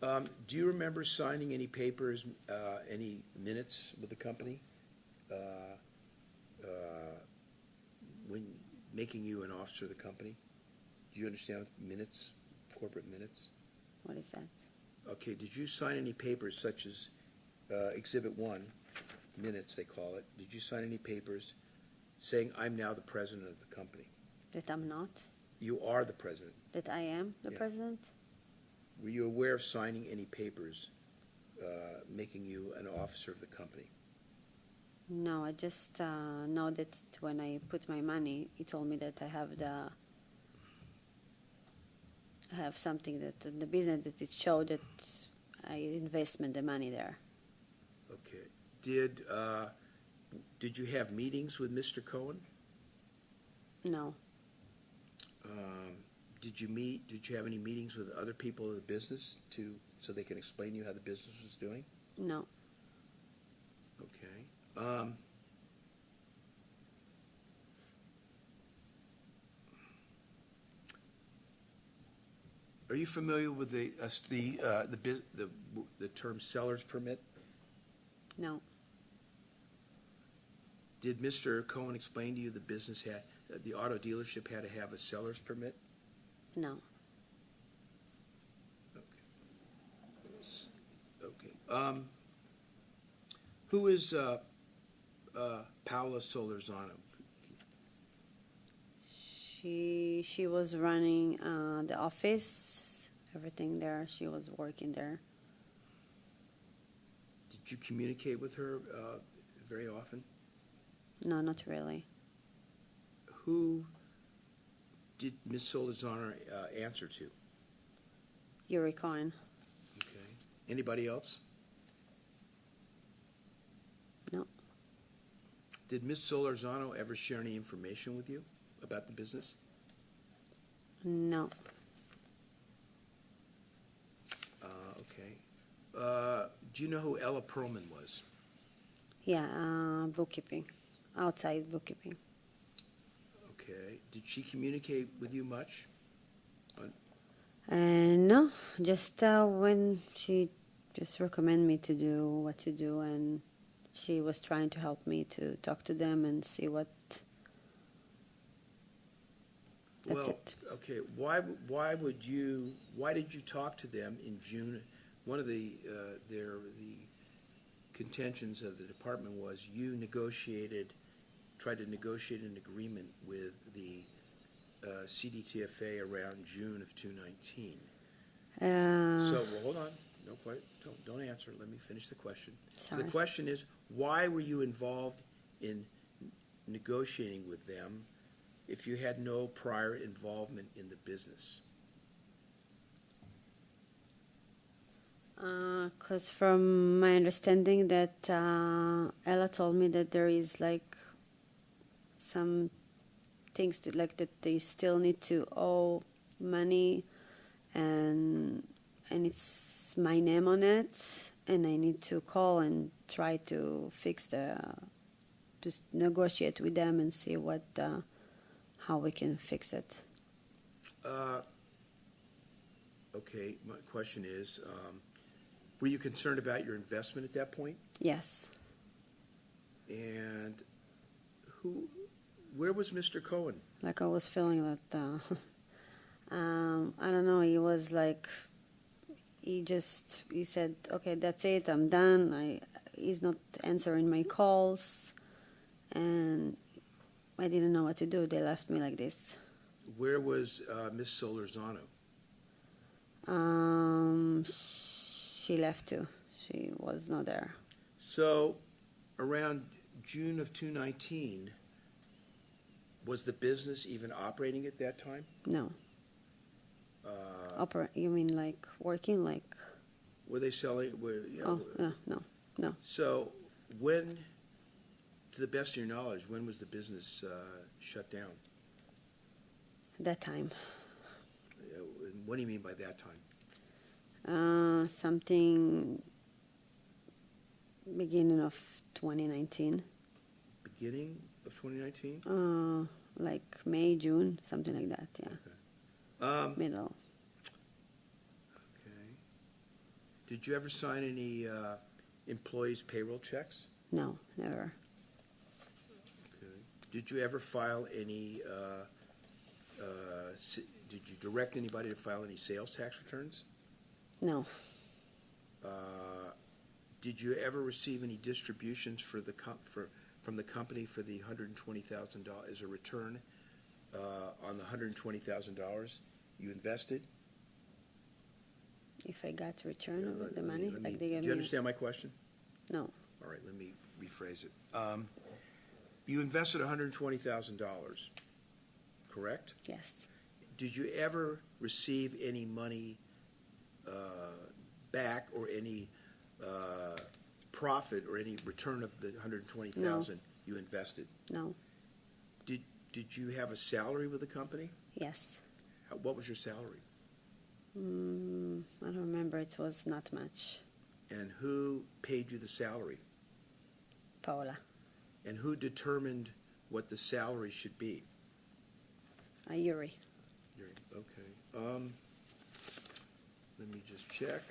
what else. Do you remember signing any papers, any minutes with the company? When making you an officer of the company? Do you understand minutes, corporate minutes? What is that? Okay, did you sign any papers such as Exhibit 1, minutes they call it? Did you sign any papers saying, I'm now the president of the company? That I'm not? You are the president. That I am the Yeah. president? Were you aware of signing any papers making you an officer of the company? No, I just know that when I put my money, he told me that I have something that in the business that it showed that I investment the money there. Okay. Did you have meetings with Mr. Cohen? No, Did you have any meetings with other people of the business so they can explain to you how the business was doing? no. Okay. Are you familiar with the term seller's permit? No, Did Mr. Cohen explain to you the auto dealership had to have a seller's permit? no. Okay. Who is Paula Solorzano? She was running the office, everything there. She was working there. Did you communicate with her very often? No, not really. Who did Ms. Solorzano answer to? Yuri Cohen? Okay. Anybody else? No. Did Ms. Solorzano ever share any information with you about the business? No. Okay. Do you know who Ella Perlman was? Yeah, bookkeeping, outside bookkeeping. Okay. Did she communicate with you much? No, just when she just recommended me to do what to do, and she was trying to help me to talk to them and see what. That's Well, it. okay. Why did you talk to them in June? One of the contentions of the department was you tried to negotiate an agreement with the CDTFA around June of 2019. So, well, hold on. Don't answer. Let me finish the question. So Sorry. the question is, why were you involved in negotiating with them if you had no prior involvement in the business? Because from my understanding that Ella told me that there is like some things that they still need to owe money, and it's my name on it, and I need to call and try to fix to negotiate with them and see what how we can fix it. Okay, my question is, were you concerned about your investment at that point? Yes. And where was Mr. Cohen? Like I was feeling that, I don't know, he was like, he said, okay, that's it, I'm done. He's not answering my calls, and I didn't know what to do. They left me like this. Where was Miss Solorzano? She left too. She was not there. So, around June of 2019, was the business even operating at that time? No. You mean like working, like? Were they selling? No. So, when, to the best of your knowledge, when was the business shut down? That time. What do you mean by that time? Something beginning of 2019, Beginning of 2019? like May, June, something like that. Yeah, middle. Okay. Did you ever sign any employees' payroll checks? No, never. Okay. Did you ever file any, did you direct anybody to file any sales tax returns? No, Did you ever receive any distributions for the from the company for the $120,000 as a return on the $120,000 you invested? if I got return of the Let me- money, let like me- they gave Do you me. understand my question? No, All right, let me rephrase it. You invested $120,000, correct? yes, Did you ever receive any money back or any profit or any return of the $120,000 you invested? no, Did you have a salary with the company? yes. What was your salary? I don't remember. It was not much. And who paid you the salary? Paola, And who determined what the salary should be? Yuri. Okay. Let me just check.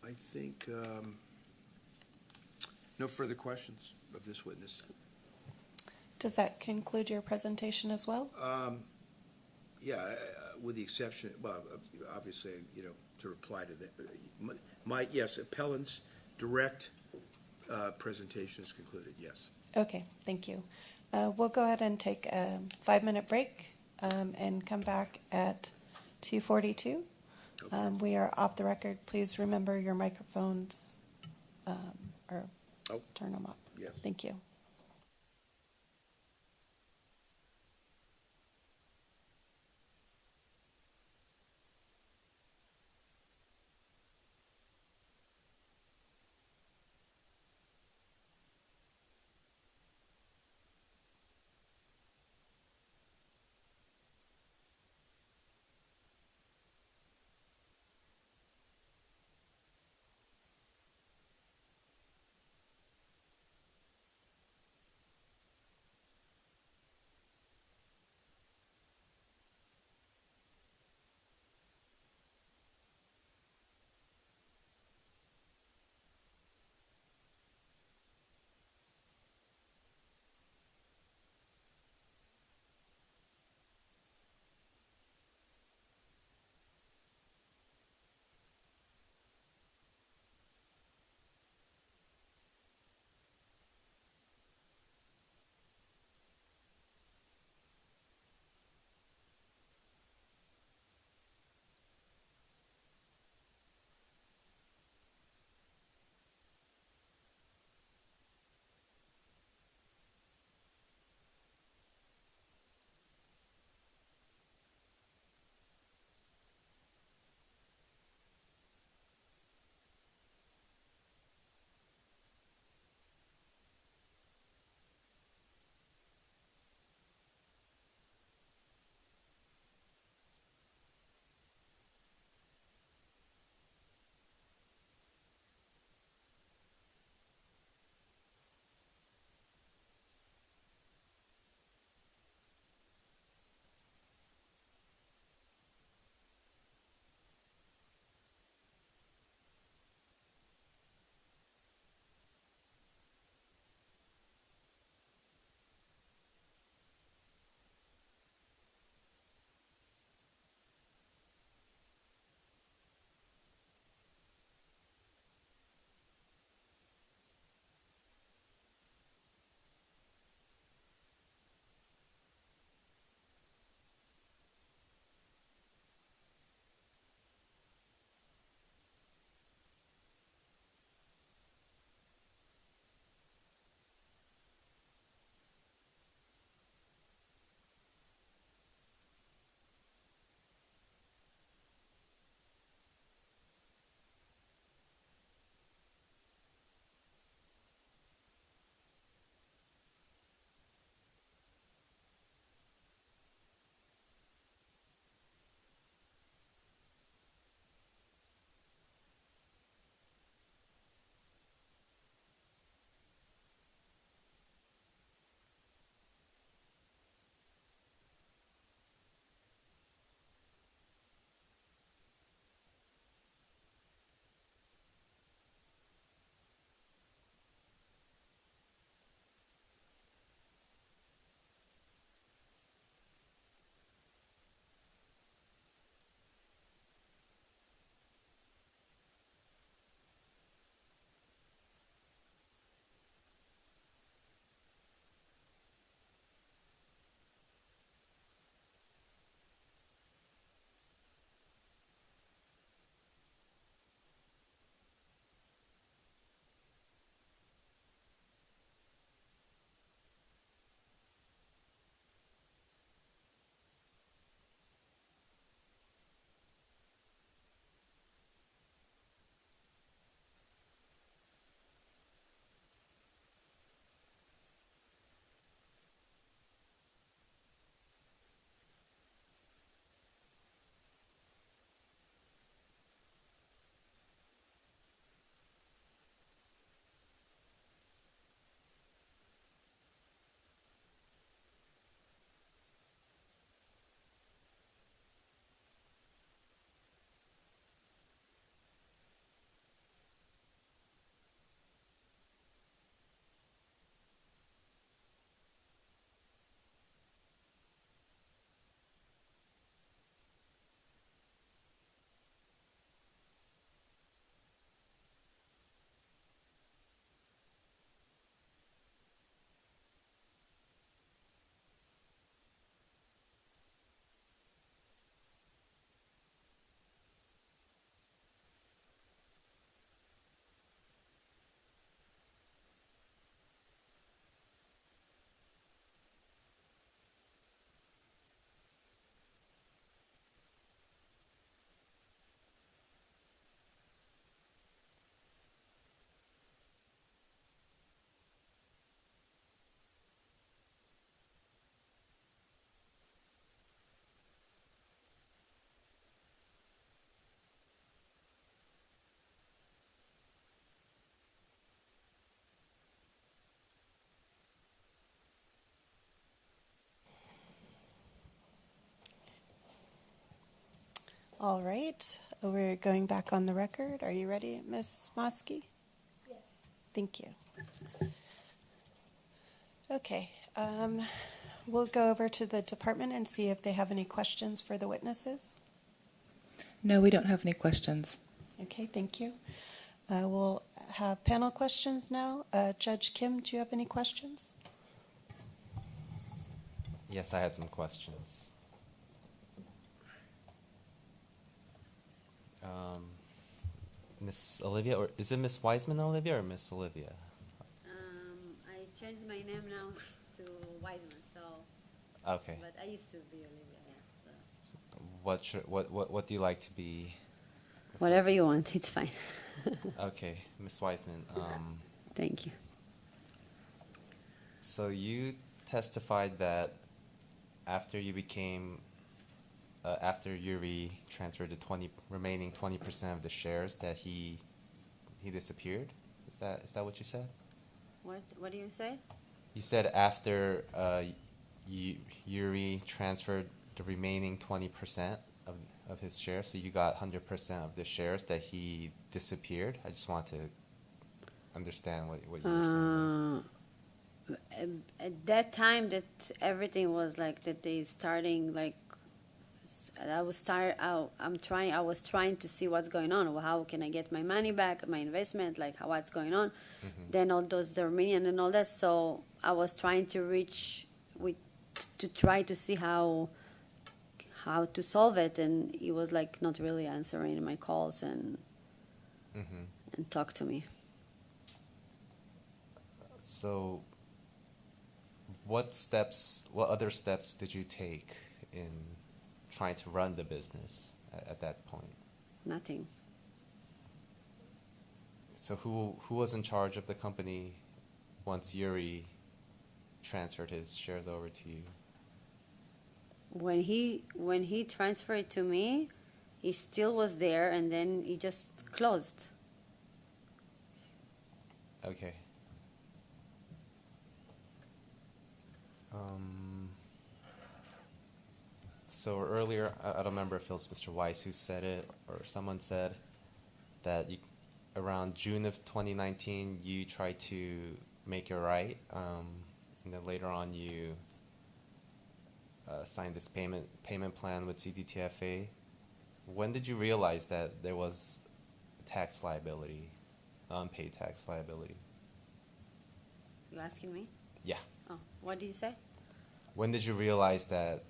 I think no further questions of this witness. Does that conclude your presentation as well? Yeah, with the exception, well, obviously, to reply to that, yes, appellant's direct presentation is concluded, yes. Okay, thank you. We'll go ahead and take a 5-minute break and come back at 2:42. We are off the record. Please remember your microphones or turn them up. Yes. Thank you. All right, we're going back on the record. Are you ready, Ms. Mosky? Yes. Thank you. Okay, we'll go over to the department and see if they have any questions for the witnesses. No, we don't have any questions. Okay, thank you. We'll have panel questions now. Judge Kim, do you have any questions? Yes, I had some questions. Miss Olivia, or is it Miss Wiseman Olivia or Miss Olivia? I changed my name now to Wiseman, so. Okay. But I used to be Olivia, yeah. So. What do you like to be? Whatever you want, it's fine. Okay, Miss Wiseman. Thank you. So you testified that after you became, after Yuri transferred the remaining 20% of the shares, that he disappeared. Is that what you said? What do you say? You said after Yuri transferred the remaining 20% of his shares, so you got 100% of the shares, that he disappeared. I just want to understand what you were saying. At that time, that everything was like that. They starting like. I was tired. I was trying to see what's going on. How can I get my money back, my investment? Like what's going on? Mm-hmm. Then all those Armenian and all that. So I was trying to reach to try to see how to solve it, and he was like not really answering my calls and talk to me. So, what other steps did you take in trying to run the business at that point? Nothing. So who was in charge of the company once Yuri transferred his shares over to you? When he transferred it to me, he still was there, and then he just closed. Okay. So earlier, I don't remember if it was Mr. Weiss who said it or someone said that around June of 2019 you tried to make it right, and then later on you signed this payment plan with CDTFA. When did you realize that there was tax liability, unpaid tax liability? You asking me? Yeah. Oh, what did you say? When did you realize that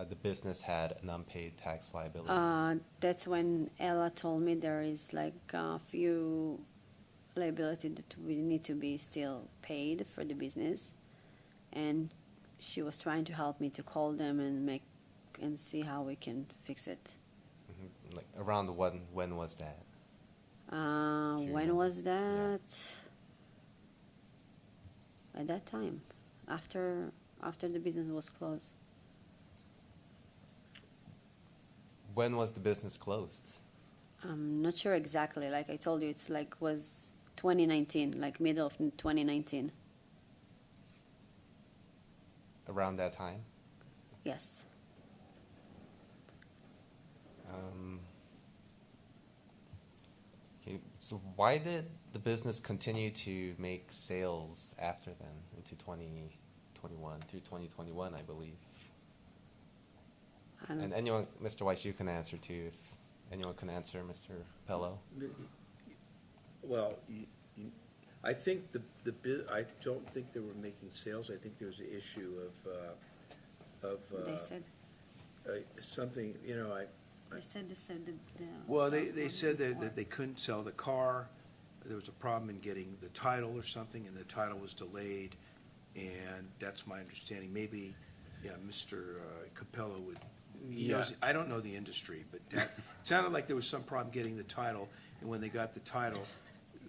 the business had an unpaid tax liability? That's when Ella told me there is like a few liability that we need to be still paid for the business, and she was trying to help me to call them and see how we can fix it. Mm-hmm. Like around when was that? When was that? At that time, after the business was closed. When was the business closed? I'm not sure exactly. Like I told you, it's like was 2019, like middle of 2019. Around that time? Yes. Okay, so why did the business continue to make sales after then, into 2021, through 2021, I believe? I don't And anyone, Mr. Weiss, you can answer too, if anyone can answer, Mr. Pello. Well, I think I don't think they were making sales. I think there was an issue of They said something, they said the Well, they said that they couldn't sell the car. There was a problem in getting the title or something, and the title was delayed. And that's my understanding. Maybe, Mr. Capello would. He knows, I don't know the industry, but that sounded like there was some problem getting the title. And when they got the title,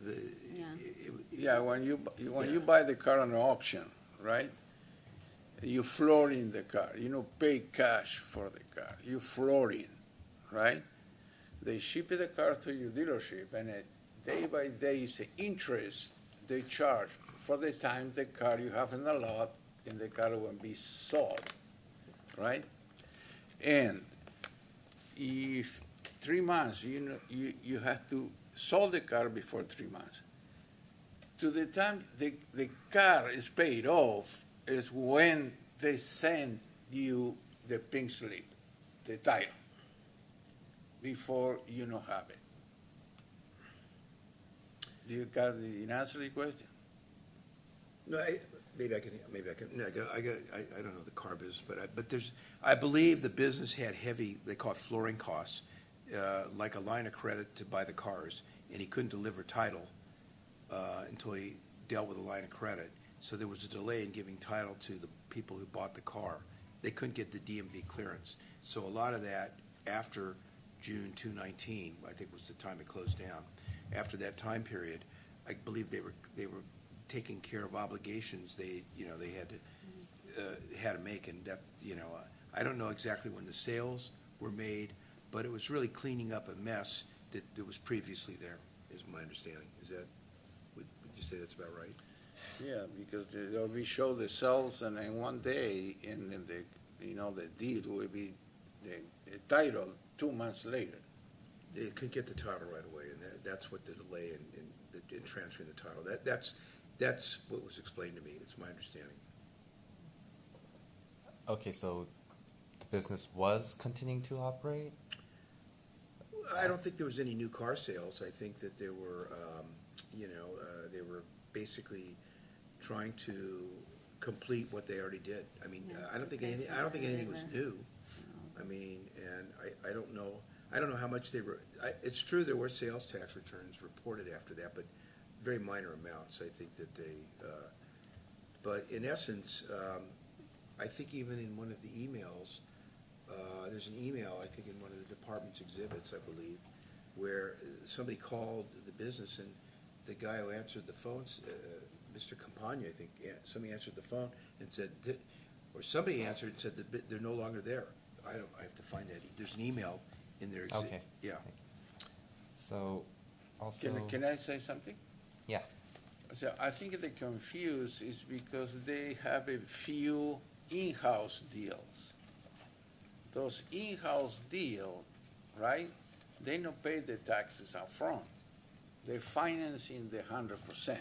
When you buy the car on auction, right? You floor in the car. You don't pay cash for the car. You floor in, right? They ship the car to your dealership, and day by day is the interest they charge for the time the car you have in the lot and the car will be sold, right? And if 3 months, you have to sell the car before 3 months. To the time the car is paid off is when they send you the pink slip, the title, before you don't have it. Do you got the answer to the question? No, maybe I can. No, I don't know the car business, but I believe the business had heavy. They call it flooring costs, like a line of credit to buy the cars, and he couldn't deliver title until he dealt with a line of credit. So there was a delay in giving title to the people who bought the car. They couldn't get the DMV clearance. So a lot of that after June 2019, I think was the time it closed down. After that time period, I believe they were taking care of obligations they had to make, and that I don't know exactly when the sales were made, but it was really cleaning up a mess that was previously there. Is my understanding. Is that would you say that's about right? Yeah, because they'll be show the sales and in one day, and then the deed will be the title 2 months later. They couldn't get the title right away, and that's what the delay in transferring the title. That's what was explained to me. It's my understanding. Okay, so the business was continuing to operate? I don't think there was any new car sales. I think that there were, they were basically trying to complete what they already did. I mean, I don't think anything was new. I mean, and I don't know. I don't know how much they were. It's true there were sales tax returns reported after that, but very minor amounts. I think that they. But in essence, I think even in one of the emails, there's an email, I think in one of the department's exhibits, I believe, where somebody called the business, and the guy who answered the phone, Mr. Campagna, I think, somebody answered the phone and said, or somebody answered and said that they're no longer there. I have to find that. There's an email in their exhibit. Okay. Yeah. So, also... Can I say something? Yeah. So I think the confused is because they have a few in-house deals. Those in-house deals, right, they don't pay the taxes up front. They're financing the 100%.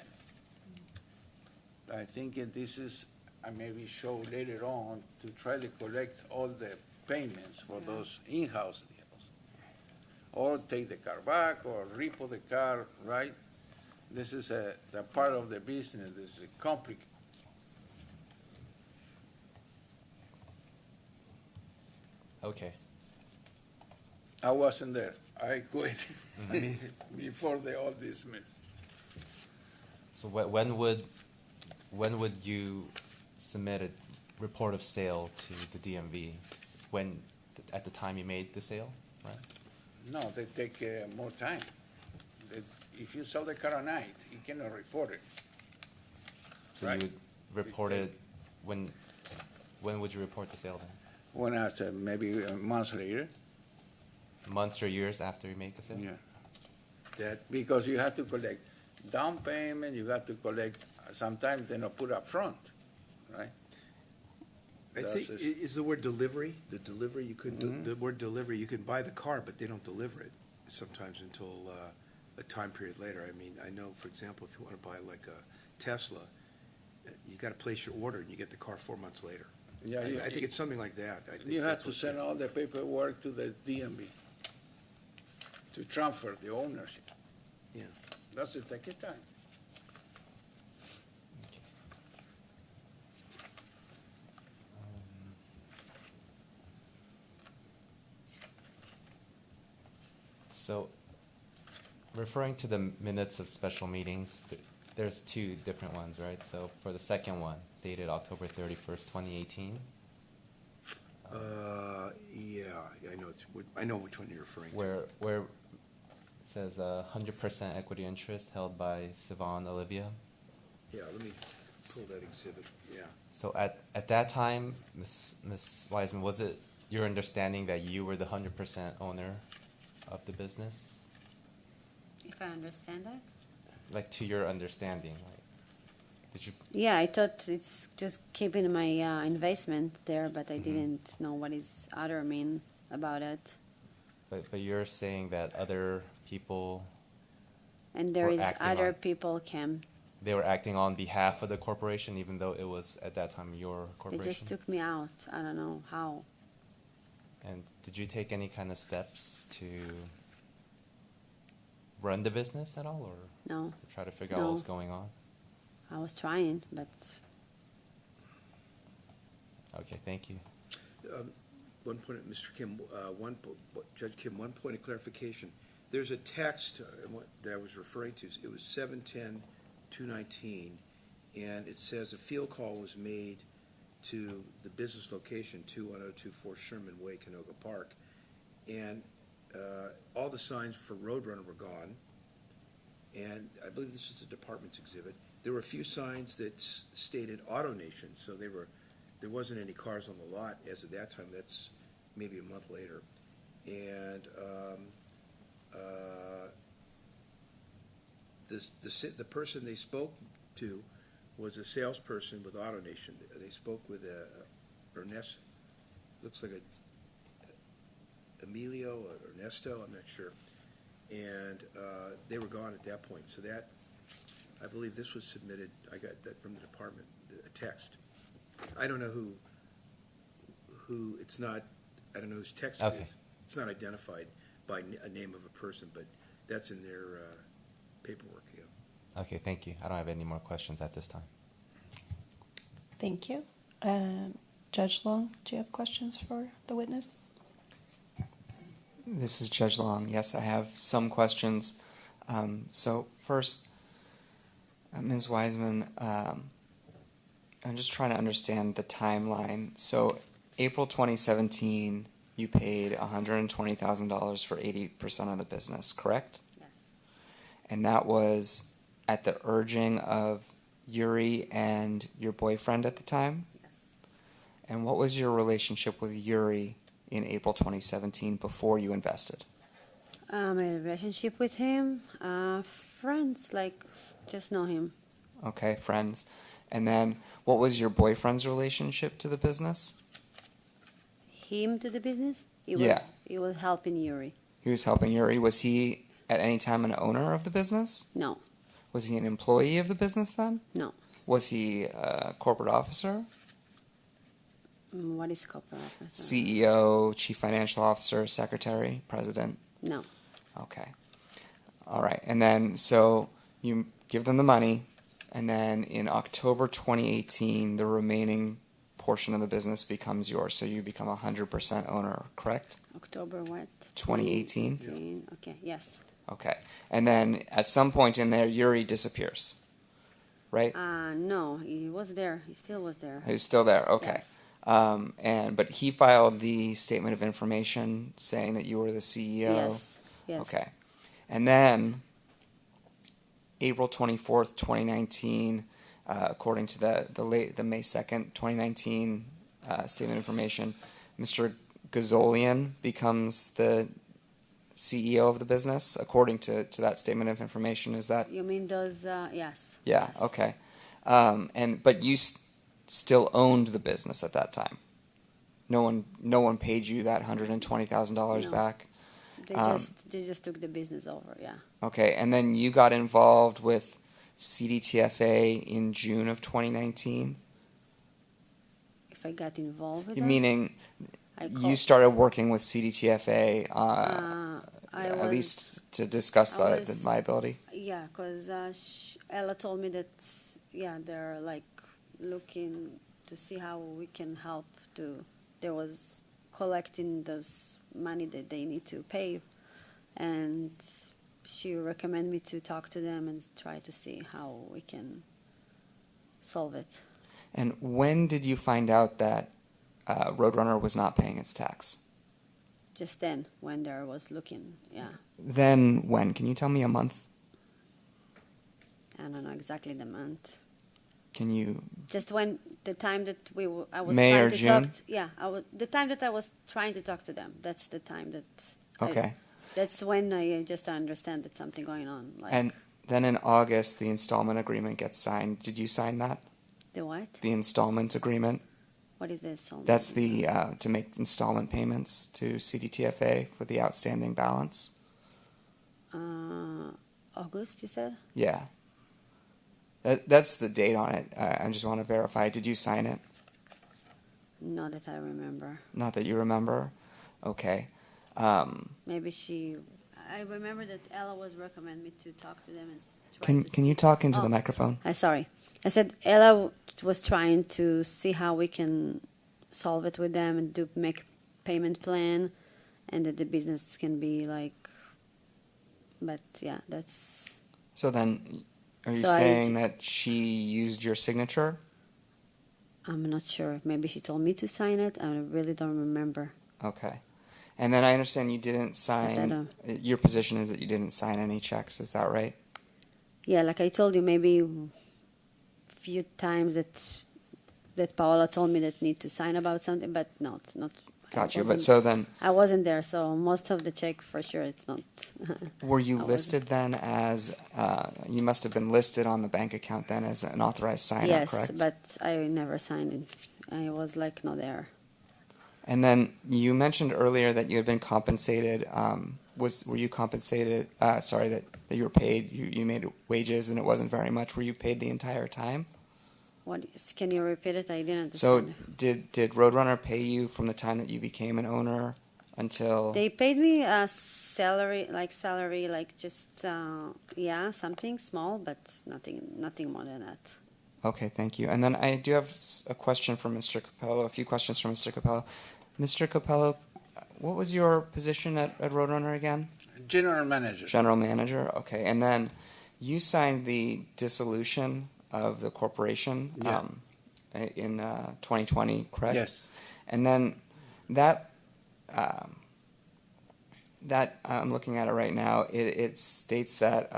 I think this is, I maybe show later on to try to collect all the payments for those in-house deals. Or take the car back or repo the car, right? This is the part of the business that is complicated. Okay. I wasn't there. I quit before they all dismissed. So when would you submit a report of sale to the DMV? When, at the time you made the sale, right? No, they take more time. If you sell the car at night, you cannot report it. So Right. you would report it when would you report the sale then? When after, maybe a month later. Months or years after you make the sale? Yeah. Because you have to collect down payment, you have to collect, sometimes they don't put up front, right? I think, is the word delivery, the delivery, you couldn't, the word delivery, you can buy the car, but they don't deliver it sometimes until a time period later. I mean, I know, for example, if you want to buy like a Tesla, you got to place your order and you get the car 4 months later. Yeah, I think it's something like that. I think You have that's to what- send all the paperwork to the DMV to transfer the ownership. Yeah. That's it, take your time. So, referring to the minutes of special meetings, there's two different ones, right? So for the second one, dated October 31st, 2018. Yeah, I know which one you're referring to. Where it says 100% equity interest held by Sivan Olivia. Yeah, let me pull that exhibit, yeah. So at that time, Ms. Wiseman, was it your understanding that you were the 100% owner of the business? If I understand that? Like, to your understanding, like, did you? Yeah, I thought it's just keeping my investment there, but I didn't know what is other mean about it. But you're saying that other people, And there Or is acting other on- people came. they were acting on behalf of the corporation, even though it was at that time your They corporation? just took me out. I don't know how. And did you take any kind of steps to run the business at all, or No, try to figure out what No. was going on? I was trying, but Okay, thank you. One point, Mr. Kim, Judge Kim, one point of clarification. There's a text that I was referring to. It was 7/10/219, and it says a field call was made to the business location, 21024 Sherman Way, Canoga Park, and all the signs for Roadrunner were gone, and I believe this is the department's exhibit. There were a few signs that stated Auto Nation, so there wasn't any cars on the lot as of that time. That's maybe a month later. And the person they spoke to was a salesperson with Auto Nation. They spoke with Ernesto, looks like Emilio or Ernesto, I'm not sure. And they were gone at that point. So that, I believe this was submitted, I got that from the department, a text. I don't know who it's not, I don't know whose text it Okay. is. It's not identified by a name of a person, but that's in their paperwork, yeah. Okay, thank you. I don't have any more questions at this time. Thank you. Judge Long, do you have questions for the witness? This is Judge Long. Yes, I have some questions. So first, Ms. Wiseman, I'm just trying to understand the timeline. So April 2017, you paid $120,000 for 80% of the business, correct? yes, And that was at the urging of Yuri and your boyfriend at the time? yes. And what was your relationship with Yuri in April 2017 before you invested? My relationship with him, friends, like just know him. Okay, friends. And then what was your boyfriend's relationship to the business? Him to the business. Yeah. He was helping Yuri. He was helping Yuri. Was he at any time an owner of the business? No, Was he an employee of the business then? no. Was he a corporate officer? What is corporate officer? CEO, chief financial officer, secretary, president? No. Okay. All right. And then, so you give them the money, and then in October 2018, the remaining portion of the business becomes yours. So you become 100% owner, correct? October what? 2018? 2018. Okay. Yes. Okay. And then at some point in there, Yuri disappears, right? No, he was there. He still was there. He's still there. Okay. Yes. But he filed the statement of information saying that you were the CEO. Yes. Yes. Okay. And then April 24th, 2019, according to the May 2nd, 2019 statement of information, Mr. Gazolian becomes the CEO of the business, according to that statement of information. Is that? You mean those? Yes. Yeah. Yes. Okay. But you still owned the business at that time. No one paid you that $120,000 No. back. They just took the business over. Yeah. Okay, and then you got involved with CDTFA in June of 2019. If I got involved with that, Meaning, I you called- started working with CDTFA I at was- least to discuss I the was- liability. Yeah, because Ella told me that they're like looking to see how we can help. There was collecting this money that they need to pay, and she recommended me to talk to them and try to see how we can solve it. And when did you find out that Roadrunner was not paying its tax? Just then, when there was looking, Then when? Can you tell me a month? I don't know exactly the month. Can you? Just when the time that I was May trying or to June? talk. The time that I was trying to talk to them. That's the time that. Okay. That's when I just understand that something going on. Like And then in August, the installment agreement gets signed. Did you sign that? the what? The installment agreement? What is the installment? That's the to make installment payments to CDTFA for the outstanding balance. August, you said? Yeah. That's the date on it. I just want to verify. Did you sign it? Not that I remember. Not that you remember? Okay. Maybe I remember that Ella was recommending me to talk to them and try to Can you talk into the microphone? Sorry. I said Ella was trying to see how we can solve it with them and make payment plan, and that the business can be like. But yeah, that's. So then, are you So saying that she used your signature? I'm not sure. Maybe she told me to sign it. I really don't remember. Okay. And then I understand you didn't sign. Your position is that you didn't sign any checks. Is that right? Yeah, like I told you, maybe few times that Paola told me that need to sign about something, but not. Got you. But so then, I wasn't there, so most of the check for sure it's not. were you listed then as? You must have been listed on the bank account then as an authorized signer, Yes, correct? but I never signed it. I was like not there. And then you mentioned earlier that you had been compensated. Were you compensated? Sorry, that you were paid. You made wages, and it wasn't very much. Were you paid the entire time? Can you repeat it? I didn't So understand. did Roadrunner pay you from the time that you became an owner until? They paid me a salary, like just something small, but nothing more than that. Okay, thank you. And then I do have a question for Mr. Capello, a few questions for Mr. Capello. Mr. Capello, what was your position at Roadrunner again? General manager. General manager, okay. And then you signed the dissolution of the corporation in 2020, correct? Yes. And then that I'm looking at it right now, it states that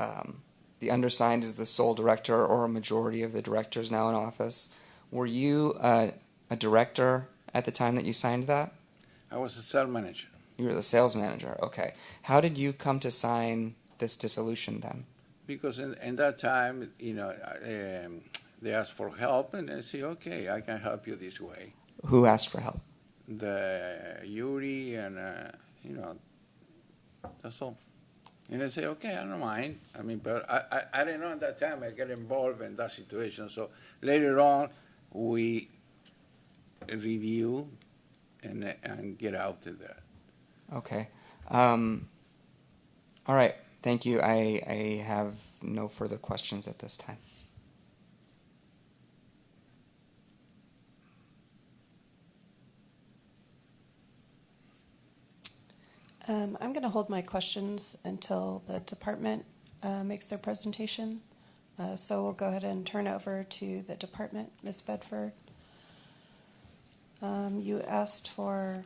the undersigned is the sole director or a majority of the directors now in office. Were you a director at the time that you signed that? I was a sales manager. You were the sales manager, okay. How did you come to sign this dissolution then? Because in that time, they asked for help, and I say, okay, I can help you this way. Who asked for help? The Yuri and, that's all. And I say, okay, I don't mind. I mean, but I didn't know at that time I got involved in that situation. So later on, we review and get out of that. Okay. All right. Thank you. I have no further questions at this time. I'm going to hold my questions until the department makes their presentation. So we'll go ahead and turn over to the department. Ms. Bedford, you asked for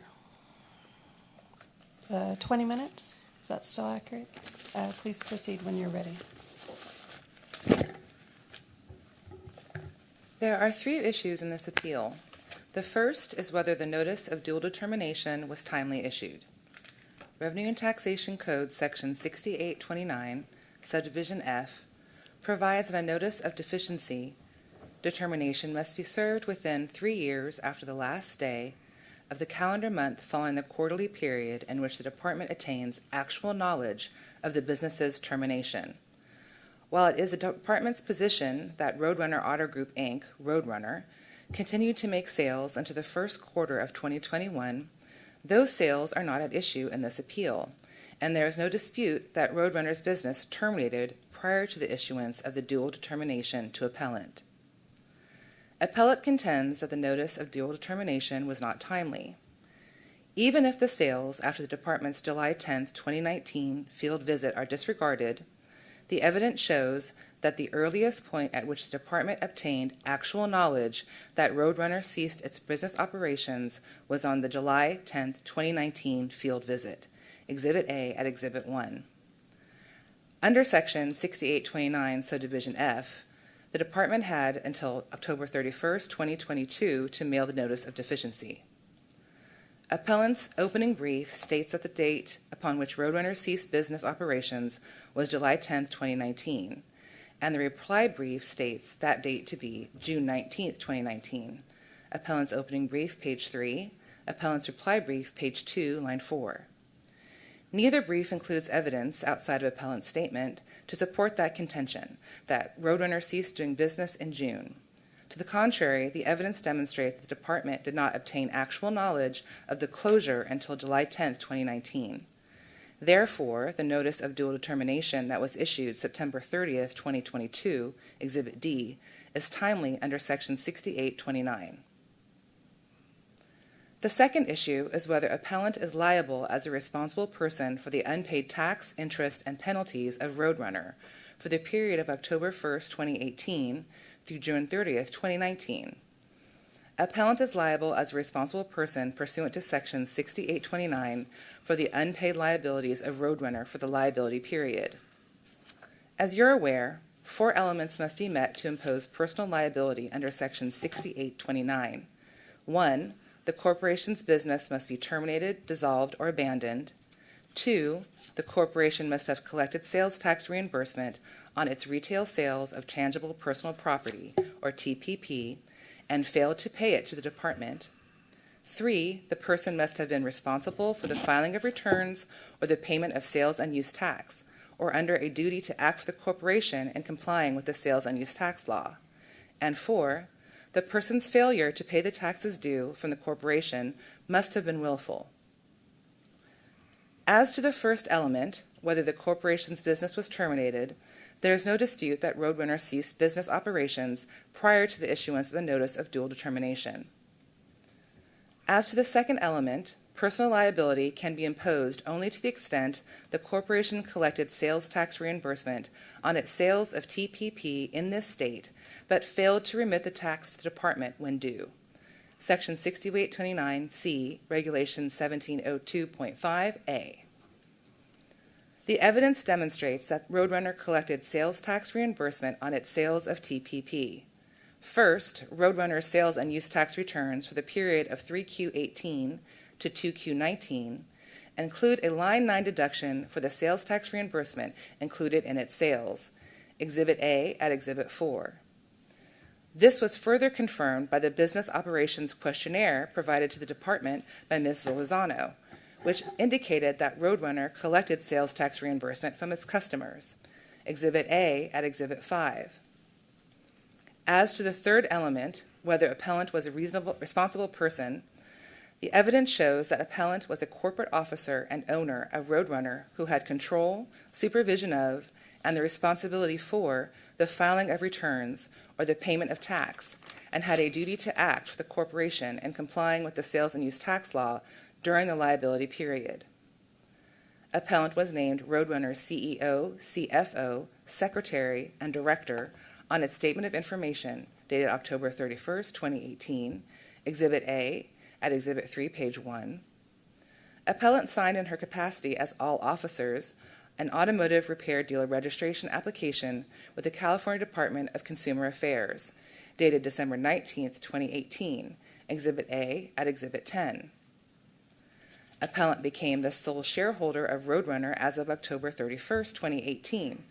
20 minutes. Is that still accurate? Please proceed when you're ready. There are 3 issues in this appeal. The first is whether the notice of dual determination was timely issued. Revenue and Taxation Code Section 6829, Subdivision F, provides that a notice of deficiency determination must be served within 3 years after the last day of the calendar month following the quarterly period in which the department attains actual knowledge of the business's termination. While it is the department's position that Roadrunner Auto Group, Inc., Roadrunner, continued to make sales into the first quarter of 2021, those sales are not at issue in this appeal, and there is no dispute that Roadrunner's business terminated prior to the issuance of the dual determination to appellant. Appellant contends that the notice of dual determination was not timely. Even if the sales after the department's July 10, 2019 field visit are disregarded, the evidence shows that the earliest point at which the department obtained actual knowledge that Roadrunner ceased its business operations was on the July 10, 2019 field visit, Exhibit A at Exhibit 1. Under Section 6829, Subdivision F, the department had until October 31, 2022 to mail the notice of deficiency. Appellant's opening brief states that the date upon which Roadrunner ceased business operations was July 10, 2019, and the reply brief states that date to be June 19, 2019. Appellant's opening brief, page 3, Appellant's reply brief, page 2, line 4. Neither brief includes evidence outside of Appellant's statement to support that contention, that Roadrunner ceased doing business in June. To the contrary, the evidence demonstrates that the department did not obtain actual knowledge of the closure until July 10, 2019. Therefore, the notice of dual determination that was issued September 30, 2022, Exhibit D, is timely under Section 6829. The second issue is whether appellant is liable as a responsible person for the unpaid tax, interest, and penalties of Roadrunner for the period of October 1, 2018 through June 30, 2019. Appellant is liable as a responsible person pursuant to Section 6829 for the unpaid liabilities of Roadrunner for the liability period. As you're aware, 4 elements must be met to impose personal liability under Section 6829. 1. The corporation's business must be terminated, dissolved, or abandoned. 2. The corporation must have collected sales tax reimbursement on its retail sales of tangible personal property, or TPP, and failed to pay it to the department. 3. The person must have been responsible for the filing of returns or the payment of sales and use tax, or under a duty to act for the corporation in complying with the sales and use tax law. And 4. The person's failure to pay the taxes due from the corporation must have been willful. As to the first element, whether the corporation's business was terminated, there is no dispute that Roadrunner ceased business operations prior to the issuance of the notice of dual determination. As to the second element, personal liability can be imposed only to the extent the corporation collected sales tax reimbursement on its sales of TPP in this state, but failed to remit the tax to the department when due. Section 6829C, Regulation 1702.5a. The evidence demonstrates that Roadrunner collected sales tax reimbursement on its sales of TPP. First, Roadrunner's sales and use tax returns for the period of 3Q18 to 2Q19 include a Line 9 deduction for the sales tax reimbursement included in its sales, Exhibit A at Exhibit 4. This was further confirmed by the Business Operations Questionnaire provided to the Department by Ms. Lozano, which indicated that Roadrunner collected sales tax reimbursement from its customers, Exhibit A at Exhibit 5. As to the third element, whether appellant was a responsible person, the evidence shows that appellant was a corporate officer and owner of Roadrunner who had control, supervision of, and the responsibility for the filing of returns or the payment of tax, and had a duty to act for the corporation in complying with the sales and use tax law during the liability period. Appellant was named Roadrunner's CEO, CFO, Secretary, and Director on its Statement of Information dated October 31, 2018, Exhibit A at Exhibit 3, page 1. Appellant signed in her capacity as all officers an automotive repair dealer registration application with the California Department of Consumer Affairs, dated December 19, 2018, Exhibit A at Exhibit 10. Appellant became the sole shareholder of Roadrunner as of October 31, 2018,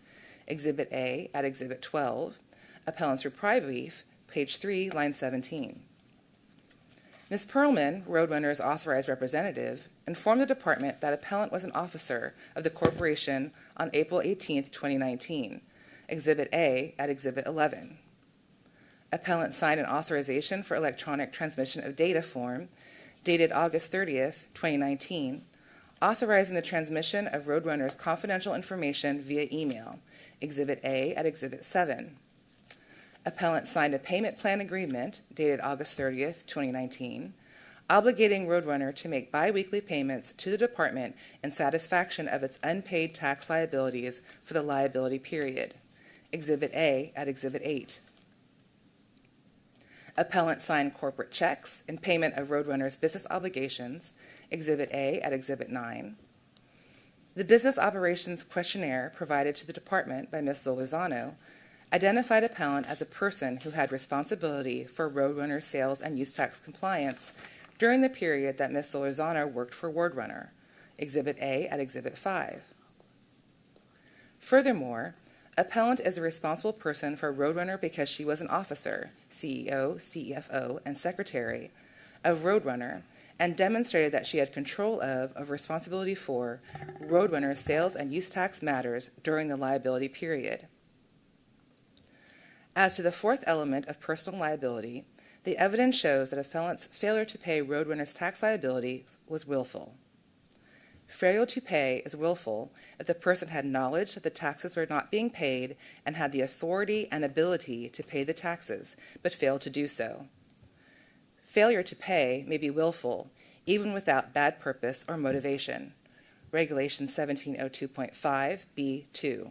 Exhibit A at Exhibit 12, Appellant's reply brief, page 3, line 17. Ms. Perlman, Roadrunner's authorized representative, informed the department that appellant was an officer of the corporation on April 18, 2019, Exhibit A at Exhibit 11. Appellant signed an authorization for electronic transmission of data form dated August 30, 2019, authorizing the transmission of Roadrunner's confidential information via email, Exhibit A at Exhibit 7. Appellant signed a payment plan agreement dated August 30, 2019, obligating Roadrunner to make biweekly payments to the department in satisfaction of its unpaid tax liabilities for the liability period, Exhibit A at Exhibit 8. Appellant signed corporate checks in payment of Roadrunner's business obligations, Exhibit A at Exhibit 9. The Business Operations Questionnaire provided to the department by Ms. Lozano identified appellant as a person who had responsibility for Roadrunner sales and use tax compliance during the period that Ms. Lozano worked for Roadrunner, Exhibit A at Exhibit 5. Furthermore, Appellant is a responsible person for Roadrunner because she was an officer, CEO, CFO, and secretary of Roadrunner, and demonstrated that she had control of responsibility for Roadrunner's sales and use tax matters during the liability period. As to the fourth element of personal liability, the evidence shows that appellant's failure to pay Roadrunner's tax liabilities was willful. Failure to pay is willful if the person had knowledge that the taxes were not being paid and had the authority and ability to pay the taxes, but failed to do so. Failure to pay may be willful, even without bad purpose or motivation. Regulation 1702.5 B2.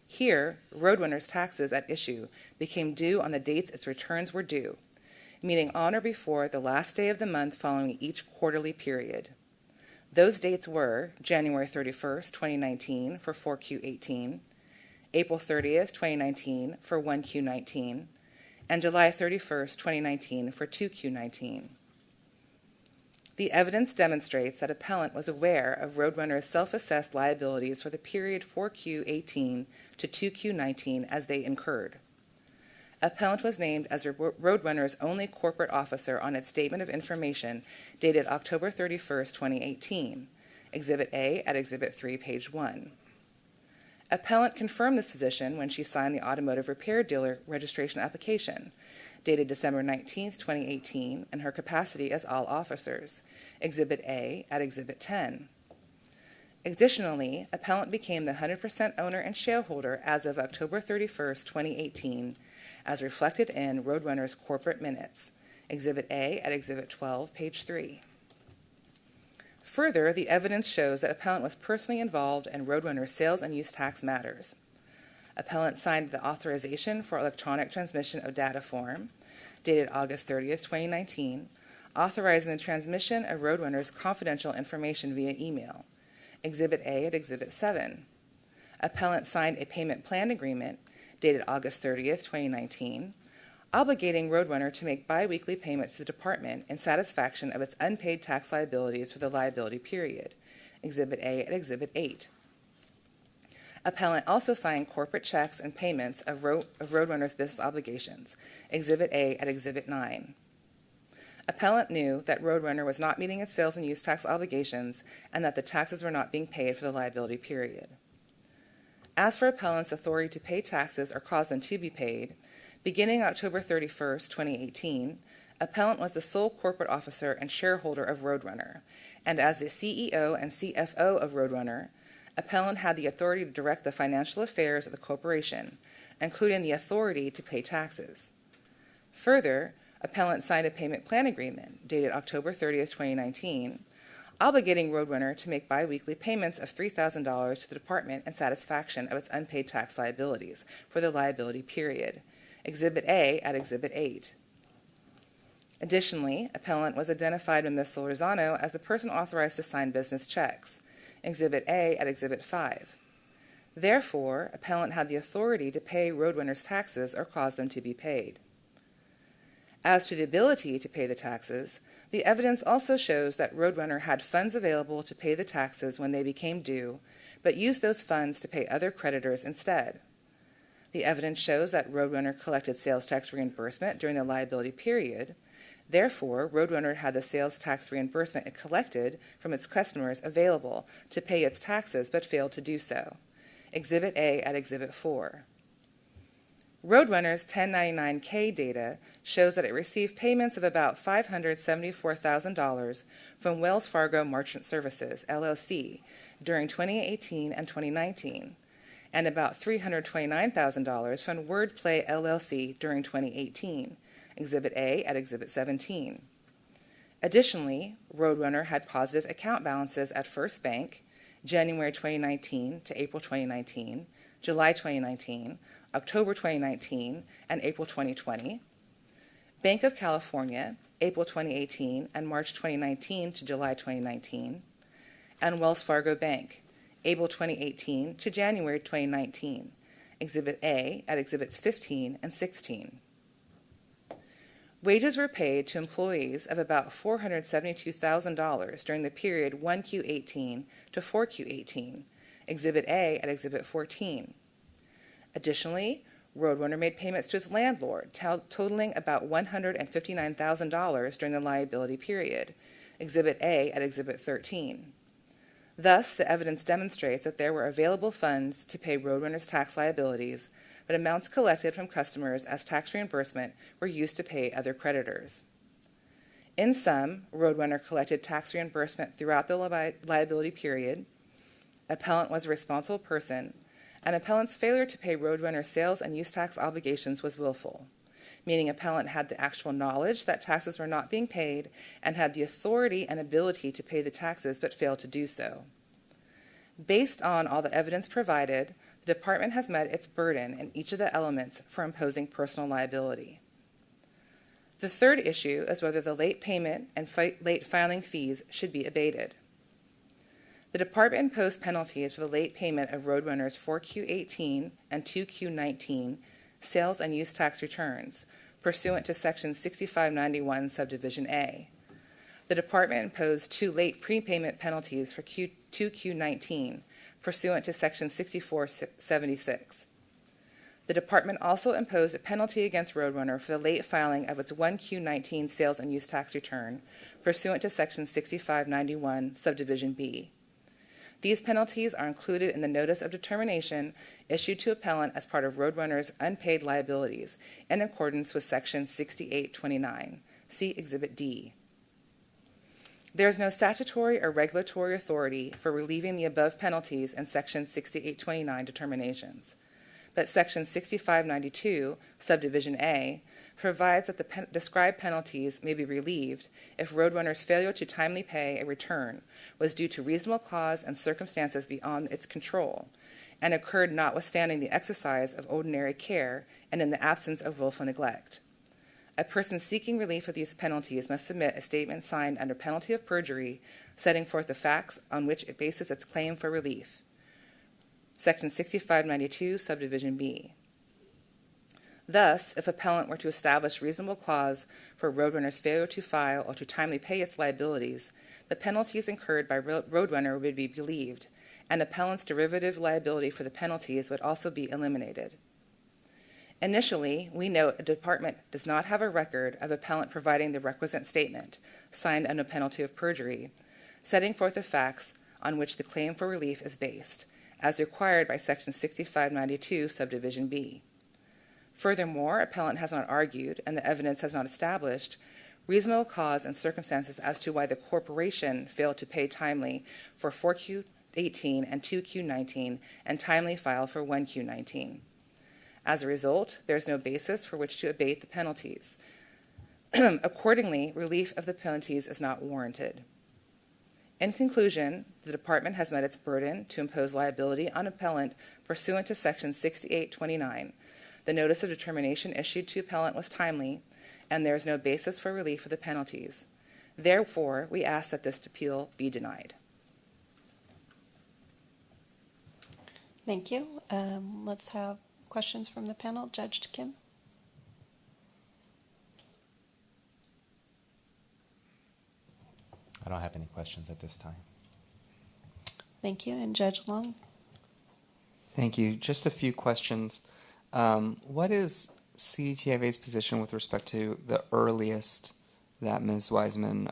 Here, Roadrunner's taxes at issue became due on the dates its returns were due, meaning on or before the last day of the month following each quarterly period. Those dates were January 31st, 2019 for 4Q18, April 30th, 2019 for 1Q19, and July 31st, 2019 for 2Q19. The evidence demonstrates that appellant was aware of Roadrunner's self-assessed liabilities for the period 4Q18 to 2Q19 as they incurred. Appellant was named as Roadrunner's only corporate officer on its Statement of Information dated October 31st, 2018, Exhibit A at Exhibit 3, page 1. Appellant confirmed this position when she signed the automotive repair dealer registration application, dated December 19th, 2018, in her capacity as all officers, Exhibit A at Exhibit 10. Additionally, appellant became the 100% owner and shareholder as of October 31st, 2018, as reflected in Roadrunner's corporate minutes, Exhibit A at Exhibit 12, page 3. Further, the evidence shows that appellant was personally involved in Roadrunner's sales and use tax matters. Appellant signed the authorization for electronic transmission of data form, dated August 30th, 2019, authorizing the transmission of Roadrunner's confidential information via email, Exhibit A at Exhibit 7. Appellant signed a payment plan agreement, dated August 30th, 2019, obligating Roadrunner to make biweekly payments to the department in satisfaction of its unpaid tax liabilities for the liability period, Exhibit A at Exhibit 8. Appellant also signed corporate checks and payments of Roadrunner's business obligations, Exhibit A at Exhibit 9. Appellant knew that Roadrunner was not meeting its sales and use tax obligations and that the taxes were not being paid for the liability period. As for appellant's authority to pay taxes or cause them to be paid, beginning October 31st, 2018, appellant was the sole corporate officer and shareholder of Roadrunner, and as the CEO and CFO of Roadrunner, appellant had the authority to direct the financial affairs of the corporation, including the authority to pay taxes. Further, appellant signed a payment plan agreement dated October 30th, 2019, obligating Roadrunner to make biweekly payments of $3,000 to the department in satisfaction of its unpaid tax liabilities for the liability period, Exhibit A at Exhibit 8. Additionally, appellant was identified by Ms. Solorzano as the person authorized to sign business checks, Exhibit A at Exhibit 5. Therefore, appellant had the authority to pay Roadrunner's taxes or cause them to be paid. As to the ability to pay the taxes, the evidence also shows that Roadrunner had funds available to pay the taxes when they became due, but used those funds to pay other creditors instead. The evidence shows that Roadrunner collected sales tax reimbursement during the liability period. Therefore, Roadrunner had the sales tax reimbursement it collected from its customers available to pay its taxes but failed to do so, Exhibit A at Exhibit 4. Roadrunner's 1099-K data shows that it received payments of about $574,000 from Wells Fargo Merchant Services, LLC, during 2018 and 2019, and about $329,000 from Wordplay, LLC, during 2018, Exhibit A at Exhibit 17. Additionally, Roadrunner had positive account balances at First Bank, January 2019 to April 2019, July 2019, October 2019, and April 2020, Bank of California, April 2018 and March 2019 to July 2019, and Wells Fargo Bank, April 2018 to January 2019, Exhibit A at Exhibits 15 and 16. Wages were paid to employees of about $472,000 during the period 1Q18 to 4Q18, Exhibit A at Exhibit 14. Additionally, Roadrunner made payments to its landlord, totaling about $159,000 during the liability period, Exhibit A at Exhibit 13. Thus, the evidence demonstrates that there were available funds to pay Roadrunner's tax liabilities, but amounts collected from customers as tax reimbursement were used to pay other creditors. In sum, Roadrunner collected tax reimbursement throughout the liability period. Appellant was a responsible person, and appellant's failure to pay Roadrunner sales and use tax obligations was willful, meaning appellant had the actual knowledge that taxes were not being paid and had the authority and ability to pay the taxes but failed to do so. Based on all the evidence provided, the department has met its burden in each of the elements for imposing personal liability. The third issue is whether the late payment and late filing fees should be abated. The department imposed penalties for the late payment of Roadrunner's 4Q18 and 2Q19 sales and use tax returns, pursuant to Section 6591, Subdivision A. The department imposed 2 late prepayment penalties for 2Q19, pursuant to Section 6476. The department also imposed a penalty against Roadrunner for the late filing of its 1Q19 sales and use tax return, pursuant to Section 6591, Subdivision B. These penalties are included in the Notice of Determination issued to appellant as part of Roadrunner's unpaid liabilities in accordance with Section 6829. See Exhibit D. There is no statutory or regulatory authority for relieving the above penalties in Section 6829 determinations, but Section 6592, Subdivision A, provides that the described penalties may be relieved if Roadrunner's failure to timely pay a return was due to reasonable cause and circumstances beyond its control, and occurred notwithstanding the exercise of ordinary care and in the absence of willful neglect. A person seeking relief of these penalties must submit a statement signed under penalty of perjury, setting forth the facts on which it bases its claim for relief. Section 6592, Subdivision B. Thus, if appellant were to establish reasonable cause for Roadrunner's failure to file or to timely pay its liabilities, the penalties incurred by Roadrunner would be relieved, and appellant's derivative liability for the penalties would also be eliminated. Initially, we note a department does not have a record of appellant providing the requisite statement, signed under penalty of perjury, setting forth the facts on which the claim for relief is based, as required by Section 6592, Subdivision B. Furthermore, appellant has not argued, and the evidence has not established, reasonable cause and circumstances as to why the corporation failed to pay timely for 4Q18 and 2Q19 and timely file for 1Q19. As a result, there is no basis for which to abate the penalties. Accordingly, relief of the penalties is not warranted. In conclusion, the department has met its burden to impose liability on appellant pursuant to Section 6829. The notice of determination issued to appellant was timely, and there is no basis for relief of the penalties. Therefore, we ask that this appeal be denied. Thank you. Let's have questions from the panel. Judge Kim? I don't have any questions at this time. Thank you. And Judge Long? Thank you. Just a few questions. What is CDTFA's position with respect to the earliest that Ms. Wiseman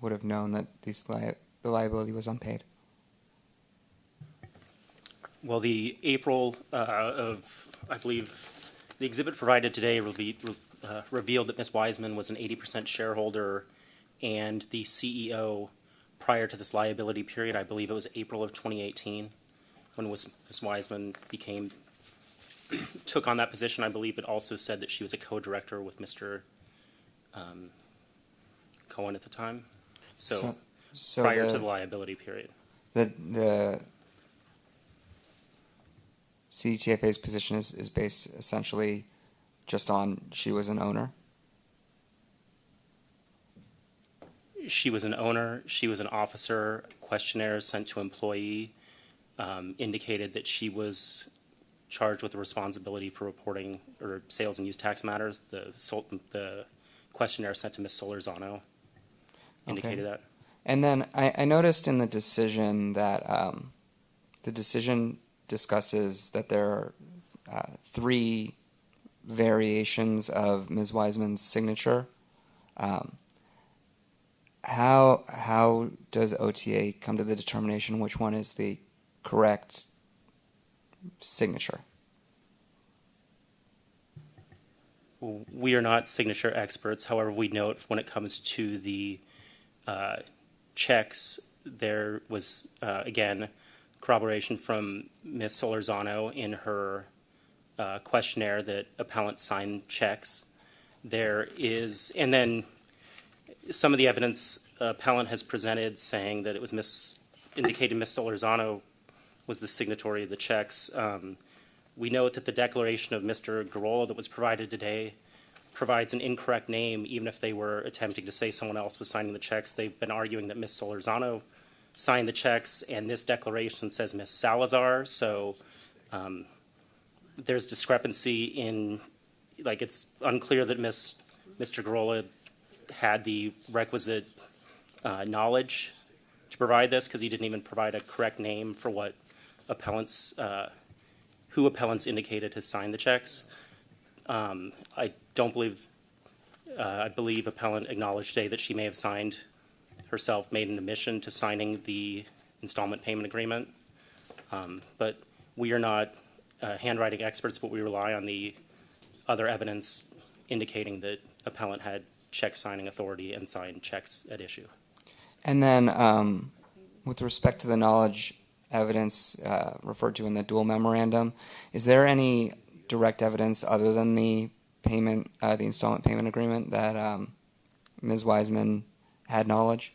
would have known that the liability was unpaid? Well, the April I believe, the exhibit provided today revealed that Ms. Wiseman was an 80% shareholder and the CEO prior to this liability period. I believe it was April of 2018 when Ms. Wiseman took on that position. I believe it also said that she was a co-director with Mr. Cohen at the time. So prior to the liability period. The CDTFA's position is based essentially just on she was an owner? She was an owner. She was an officer. Questionnaires sent to employee indicated that she was charged with the responsibility for reporting or sales and use tax matters. The questionnaire sent to Ms. Solorzano indicated that. And then I noticed in the decision that the decision discusses that there are three variations of Ms. Wiseman's signature. How does OTA come to the determination which one is the correct signature? We are not signature experts. However, we note when it comes to the checks, there was, again, corroboration from Ms. Solorzano in her questionnaire that appellant signed checks. There is, and then some of the evidence appellant has presented saying that it was indicated Ms. Solorzano was the signatory of the checks. We note that the declaration of Mr. Garola that was provided today provides an incorrect name, even if they were attempting to say someone else was signing the checks. They've been arguing that Ms. Solorzano signed the checks, and this declaration says Ms. Salazar. So there's discrepancy in, like, it's unclear that Mr. Garola had the requisite knowledge to provide this, because he didn't even provide a correct name for what appellants, who appellants indicated has signed the checks. I don't believe, I believe appellant acknowledged today that she may have signed herself, made an admission to signing the installment payment agreement. But we are not handwriting experts, but we rely on the other evidence indicating that appellant had check signing authority and signed checks at issue. And then with respect to the knowledge evidence referred to in the dual memorandum, is there any direct evidence other than the payment, the installment payment agreement, that Ms. Wiseman had knowledge?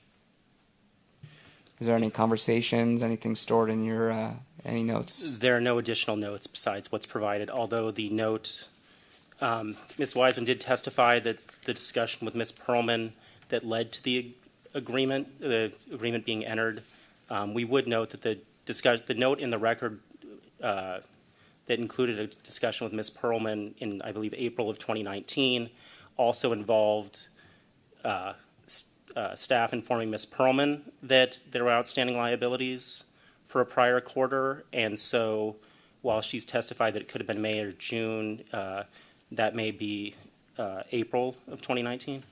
Is there any conversations, anything stored in your any notes? There are no additional notes besides what's provided, although the note, Ms. Wiseman did testify that the discussion with Ms. Perlman that led to the agreement being entered, we would note that the note in the record that included a discussion with Ms. Perlman in, I believe, April of 2019, also involved staff informing Ms. Perlman that there were outstanding liabilities for a prior quarter, and so while she's testified that it could have been May or June, that may be April of 2019.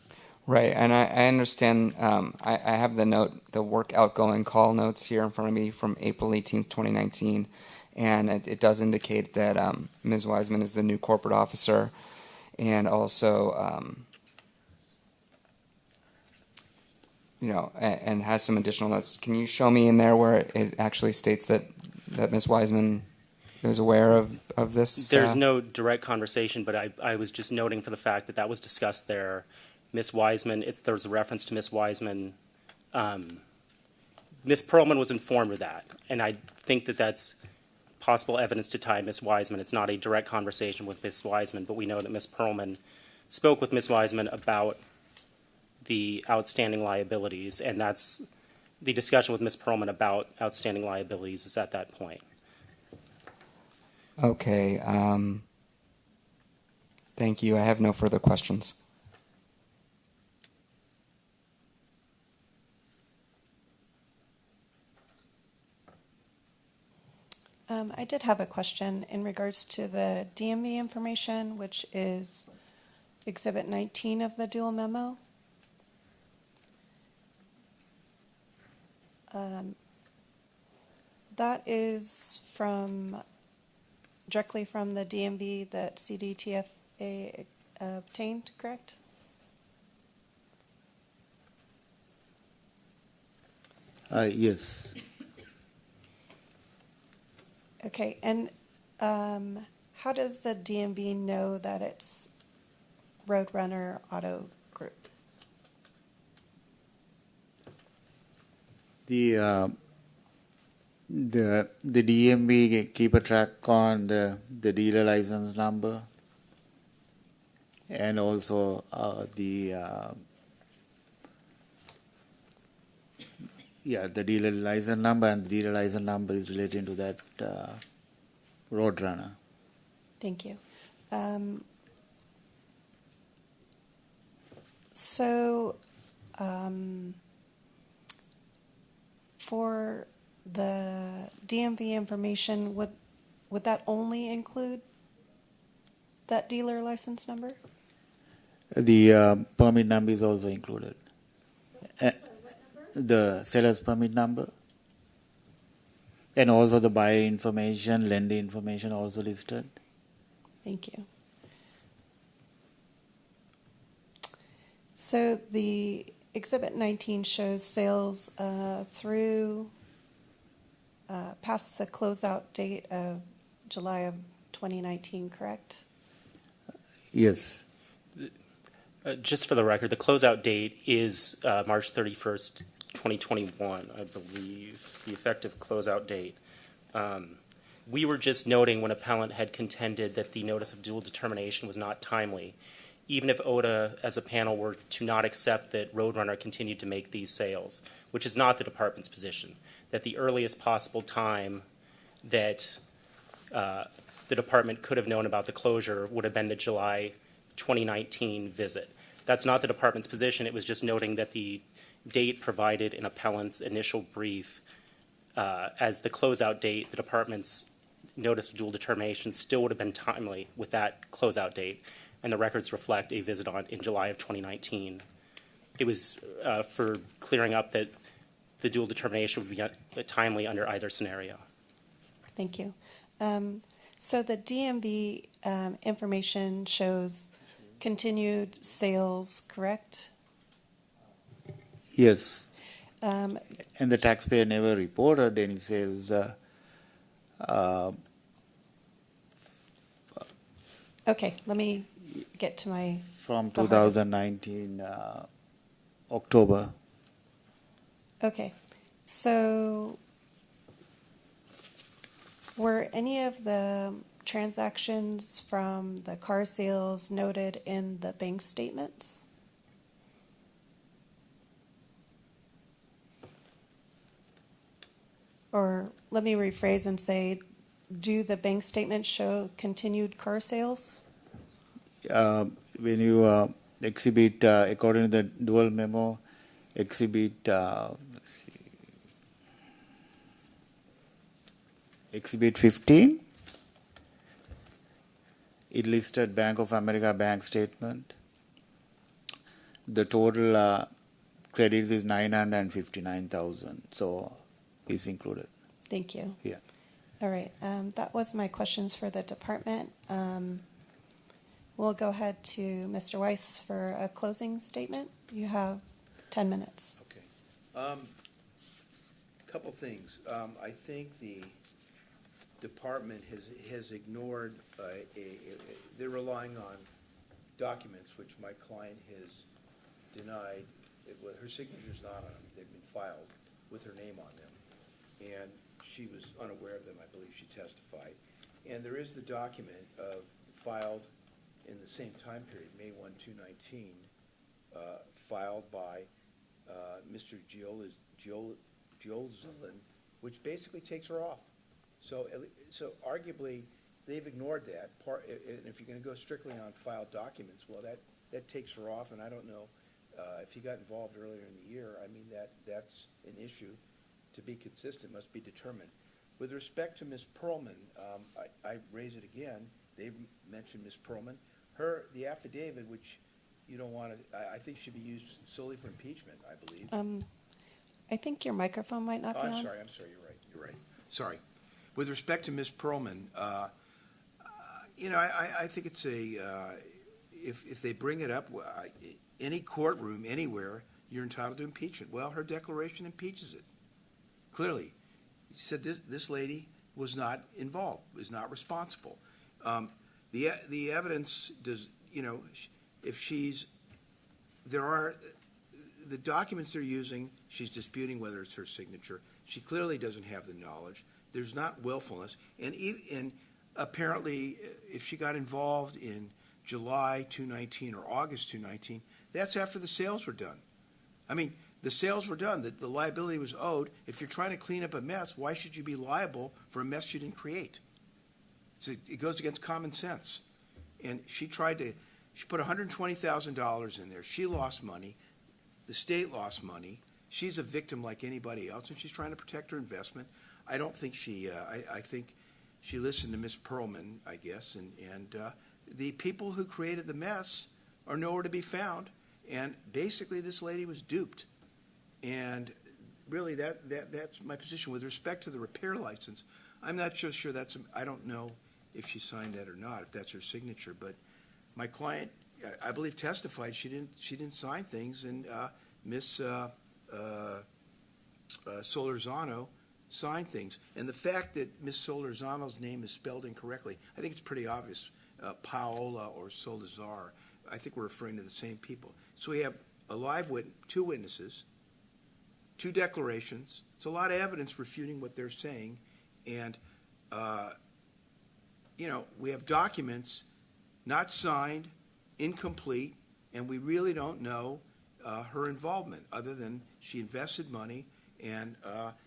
Right, and I understand. I have the note, the work outgoing call notes here in front of me from April 18th, 2019, and it does indicate that Ms. Wiseman is the new corporate officer, and also, and has some additional notes. Can you show me in there where it actually states that Ms. Wiseman is aware of this? There's no direct conversation, but I was just noting for the fact that that was discussed there. Ms. Wiseman, there's a reference to Ms. Wiseman. Ms. Perlman was informed of that, and I think that that's possible evidence to tie Ms. Wiseman. It's not a direct conversation with Ms. Wiseman, but we know that Ms. Perlman spoke with Ms. Wiseman about the outstanding liabilities, and that's the discussion with Ms. Perlman about outstanding liabilities is at that point. Okay. Thank you. I have no further questions. I did have a question in regards to the DMV information, which is Exhibit 19 of the dual memo. That is directly from the DMV that CDTFA obtained, correct? Yes. Okay, and how does the DMV know that it's Roadrunner Auto Group? The DMV keep a track on the dealer license number, and also the dealer license number, and the dealer license number is related to that Roadrunner. Thank you. So, for the DMV information, would that only include that dealer license number? The permit number is also included. The seller's permit number. And also the buyer information, lender information also listed. Thank you. So the Exhibit 19 shows sales through past the closeout date of July of 2019, correct? Yes. Just for the record, the closeout date is March 31st, 2021, I believe, the effective closeout date. We were just noting when appellant had contended that the notice of dual determination was not timely. Even if OTA as a panel were to not accept that Roadrunner continued to make these sales, which is not the department's position, that the earliest possible time that the department could have known about the closure would have been the July 2019 visit. That's not the department's position. It was just noting that the date provided in appellant's initial brief as the closeout date, the department's notice of dual determination still would have been timely with that closeout date, and the records reflect a visit in July of 2019. It was for clearing up that the dual determination would be timely under either scenario. Thank you. So the DMV information shows continued sales, correct? Yes. And the taxpayer never reported any sales. Okay, let me get to my... From 2019 October. Okay, so were any of the transactions from the car sales noted in the bank statements? Or let me rephrase and say, do the bank statements show continued car sales? When you exhibit, according to the dual memo, exhibit, let's see, exhibit 15, it listed Bank of America bank statement. The total credits is 959,000, so it's included. Thank you. Yeah. All right, that was my questions for the department. We'll go ahead to Mr. Weiss for a closing statement. You have 10 minutes. Okay. Couple things. I think the department has ignored, they're relying on documents which my client has denied. Her signature's not on them. They've been filed with her name on them. And she was unaware of them, I believe she testified. And there is the document filed in the same time period, May 1, 2019, filed by Mr. Jolzilin, which basically takes her off. So arguably, they've ignored that. And if you're going to go strictly on filed documents, well, that takes her off, and I don't know if he got involved earlier in the year. I mean, that's an issue. To be consistent must be determined. With respect to Ms. Perlman, I raise it again. They've mentioned Ms. Perlman. The affidavit, which you don't want to, I think should be used solely for impeachment, I believe. I think your microphone might not be on. I'm sorry, you're right. Sorry. With respect to Ms. Perlman, I think it's if they bring it up, any courtroom, anywhere, you're entitled to impeachment. Well, her declaration impeaches it. Clearly, she said this lady was not involved, was not responsible. The evidence does, if the documents they're using, she's disputing whether it's her signature. She clearly doesn't have the knowledge. There's not willfulness. And apparently, if she got involved in July 2019 or August 2019, that's after the sales were done. I mean, the sales were done. The liability was owed. If you're trying to clean up a mess, why should you be liable for a mess you didn't create? It goes against common sense. And she put $120,000 in there. She lost money. The state lost money. She's a victim like anybody else, and she's trying to protect her investment. I don't think I think she listened to Miss Perlman, I guess, and the people who created the mess are nowhere to be found. And basically, this lady was duped. And really, that's my position. With respect to the repair license, I'm not so sure I don't know if she signed that or not, if that's her signature. But my client, I believe, testified she didn't sign things, and Miss Solorzano signed things. And the fact that Miss Solorzano's name is spelled incorrectly, I think it's pretty obvious. Paola or Solazar, I think we're referring to the same people. So we have a live witness, 2 witnesses, 2 declarations. It's a lot of evidence refuting what they're saying. And, we have documents not signed, incomplete, and we really don't know her involvement other than she invested money and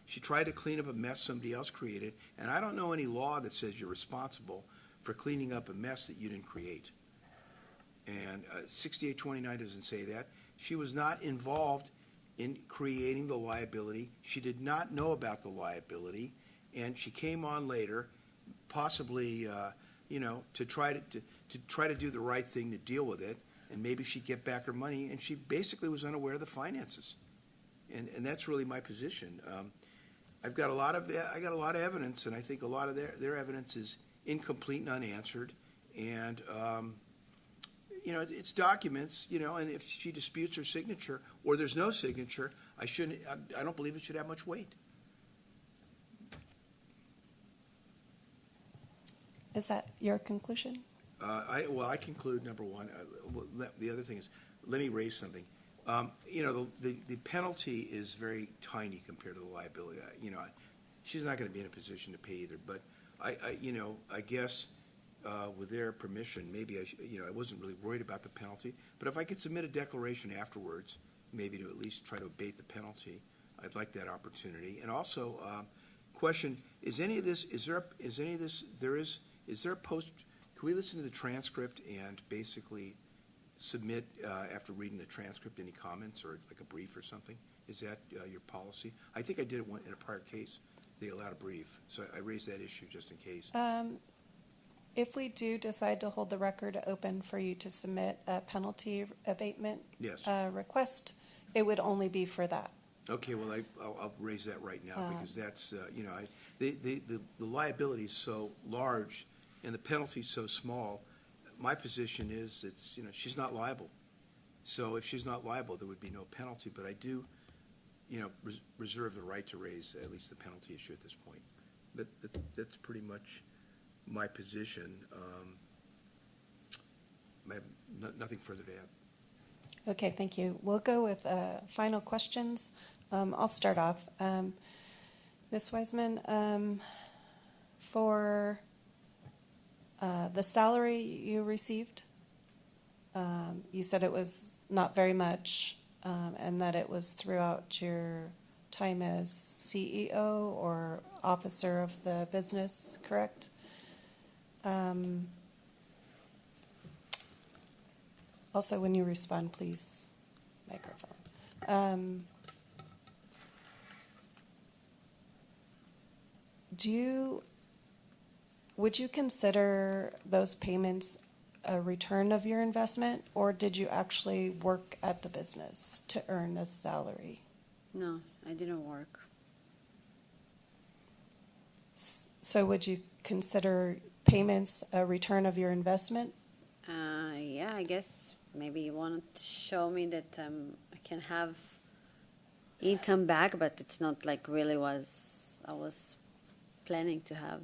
she tried to clean up a mess somebody else created. And I don't know any law that says you're responsible for cleaning up a mess that you didn't create. And 6829 doesn't say that. She was not involved in creating the liability. She did not know about the liability, and she came on later, possibly, to try to do the right thing to deal with it, and maybe she'd get back her money. And she basically was unaware of the finances, and that's really my position. I got a lot of evidence, and I think a lot of their evidence is incomplete and unanswered, and it's documents, and if she disputes her signature or there's no signature, I don't believe it should have much weight. Is that your conclusion? I conclude, number one. The other thing is, let me raise something. The penalty is very tiny compared to the liability. She's not going to be in a position to pay either. But I guess with their permission, maybe I wasn't really worried about the penalty. But if I could submit a declaration afterwards, maybe to at least try to abate the penalty, I'd like that opportunity. And also, question: is there a post? Can we listen to the transcript and basically submit after reading the transcript any comments or like a brief or something? Is that your policy? I think I did it in a prior case. They allowed a brief, so I raised that issue just in case. If we do decide to hold the record open for you to submit a penalty abatement request, it would only be for that. Okay, well, I'll raise that right now because that's, the liability is so large and the penalty is so small. My position is she's not liable. So if she's not liable, there would be no penalty. But I do, reserve the right to raise at least the penalty issue at this point. But that's pretty much my position. I have nothing further to add. Okay, thank you. We'll go with final questions. I'll start off. Ms. Wiseman, for the salary you received, you said it was not very much and that it was throughout your time as CEO or officer of the business, correct? Also, when you respond, please, microphone. Would you consider those payments a return of your investment, or did you actually work at the business to earn a salary? No, I didn't work. So would you consider payments a return of your investment? Yeah, I guess maybe you wanted to show me that I can have income back, but it's not like really I was planning to have,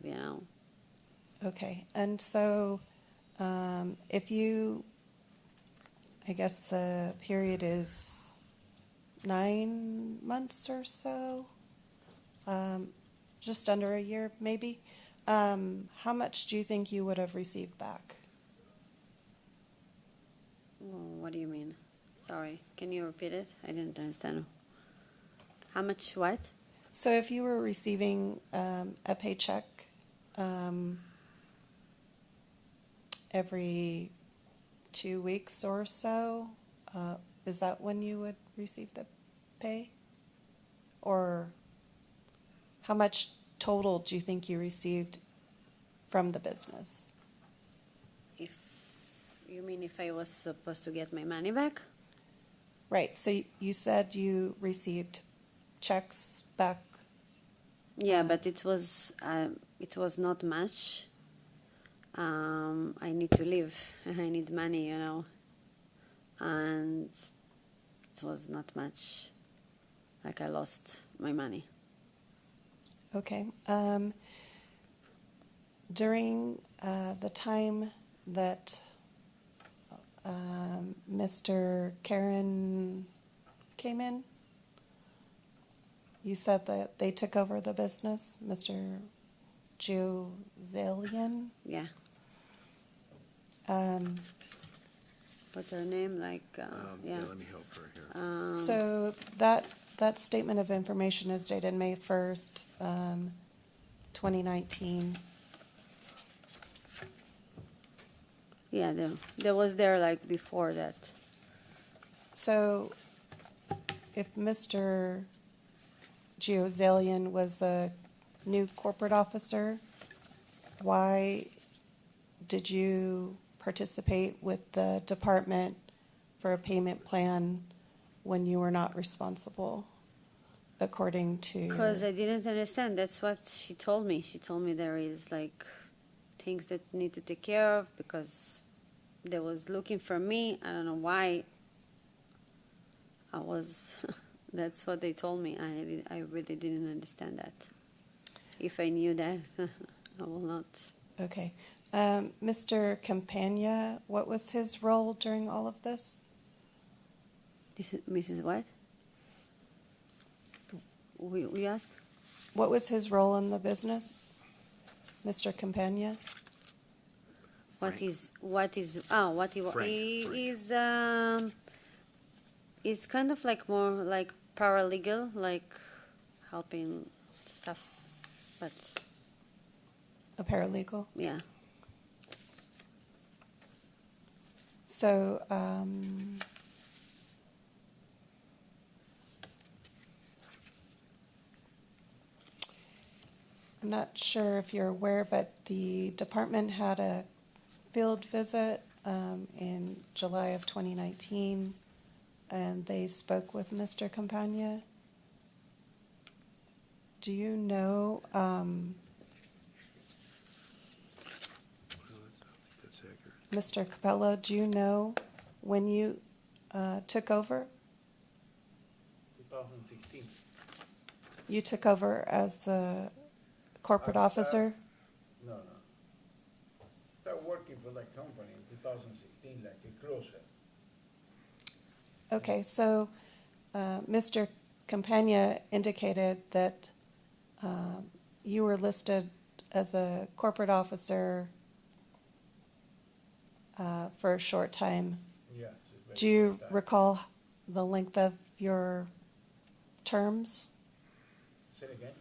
Okay, and so if you, I guess the period is 9 months or so, just under a year maybe, how much do you think you would have received back? What do you mean? Sorry, can you repeat it? I didn't understand. How much what? So if you were receiving a paycheck every 2 weeks or so, is that when you would receive the pay? Or how much total do you think you received from the business? If you mean if I was supposed to get my money back? Right. So you said you received checks back. Yeah, but it was not much. I need to live. I need money, and it was not much. Like, I lost my money. Okay. During the time that Mr. Karen came in, you said that they took over the business, Mr. Juzelian. Yeah. What's her name? Yeah. Let me help her here. So that statement of information is dated May 1st, 2019. Yeah, there was before that. So if Mr. Juzelian was the new corporate officer, why did you participate with the department for a payment plan when you were not responsible, according to... Because I didn't understand. That's what she told me. She told me there is things that need to take care of because they was looking for me. I don't know why. I was... That's what they told me. I really didn't understand that. If I knew that, I will not. Okay. Mr. Campagna, what was his role during all of this? This is Mrs. What? We ask? What was his role in the business, Mr. Campagna? What Frank. he is kind of more like paralegal, like helping stuff, but A paralegal? yeah. So, I'm not sure if you're aware, but the department had a field visit in July of 2019, and they spoke with Mr. Campagna. Do you know, That's accurate. Mr. Capello, do you know when you took over? 2016. You took over as the corporate officer? No. Started working for that company in 2016, like a closer. Okay, so Mr. Campagna indicated that you were listed as a corporate officer for a short time. Yeah. Do you recall the length of your terms? Say it again?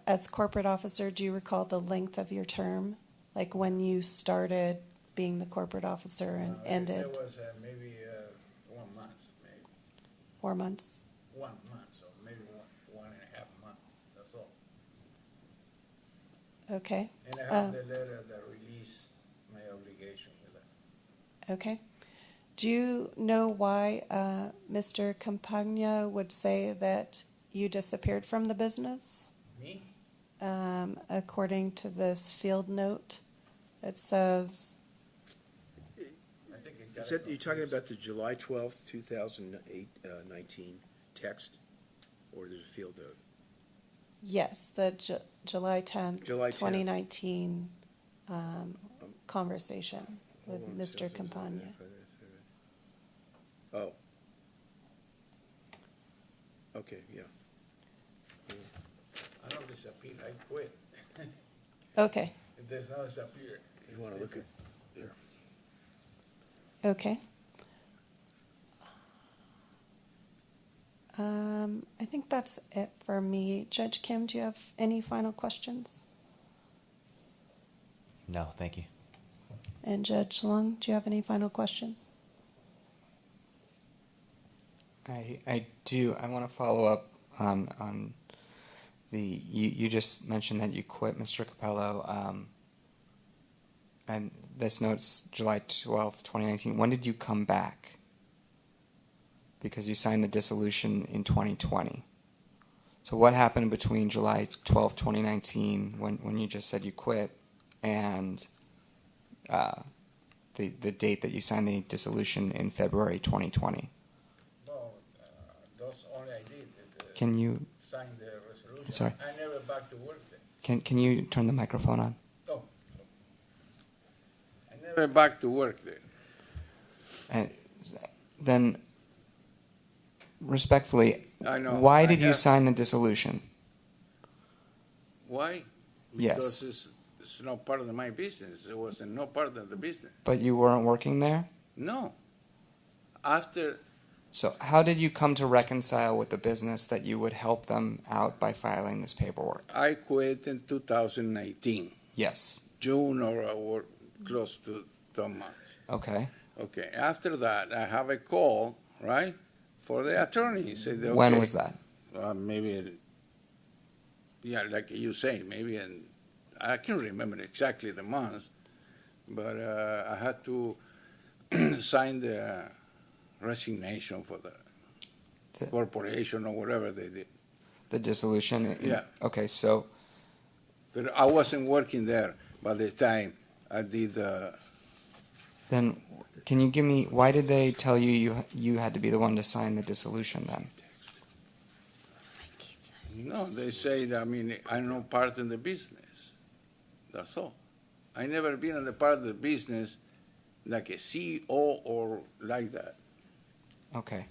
As corporate officer, do you recall the length of your term? Like when you started being the corporate officer and ended? It was maybe 1 month, maybe. 4 months? 1 month, so maybe one and a half month, that's all. Okay. And I have the letter that released my obligation with that. Okay. Do you know why Mr. Campagna would say that you disappeared from the business? Me? According to this field note, it says, I think it got Is that, it you talking confused. about the July 12th, 2019 text? Or there's a field note? yes, the July 10th, July 10th. 2019 conversation with Hold on, Mr. says- Campagna. Oh. Okay, yeah. I don't disappear, I quit. Okay, It does not disappear. You want to look at, here. okay. I think that's it for me. Judge Kim, do you have any final questions? No, thank you. And Judge Lung, do you have any final questions? I do. I want to follow up on the. You just mentioned that you quit, Mr. Capello. and this note's July 12th, 2019. When did you come back? Because you signed the dissolution in 2020. So what happened between July 12th, 2019, when you just said you quit, and the date that you signed the dissolution in February 2020? No, those only I did. Can you Sign the resolution. Sorry. I never back to work there. can you turn the microphone on? No. I never back to work there. And then, respectfully, I know. why I did you have- sign the dissolution? Why? Yes. Because it's not part of my business. It was no part of the business. But you weren't working there? No. After, So how did you come to reconcile with the business that you would help them out by filing this paperwork? I quit in 2019, Yes. June or close to 2 months. Okay. Okay. After that, I have a call, right, for the attorney. He said, okay, When was that? maybe, yeah, like you say, maybe I can't remember exactly the months, but I had to sign the resignation for the corporation or whatever they did. The dissolution? Yeah. Okay, so But I wasn't working there by the time I did. then can you give me, why did they tell you you had to be the one to sign the dissolution then? No, they say that, I mean, I'm not part of the business. That's all. I never been in the part of the business like a CEO or like that. Okay.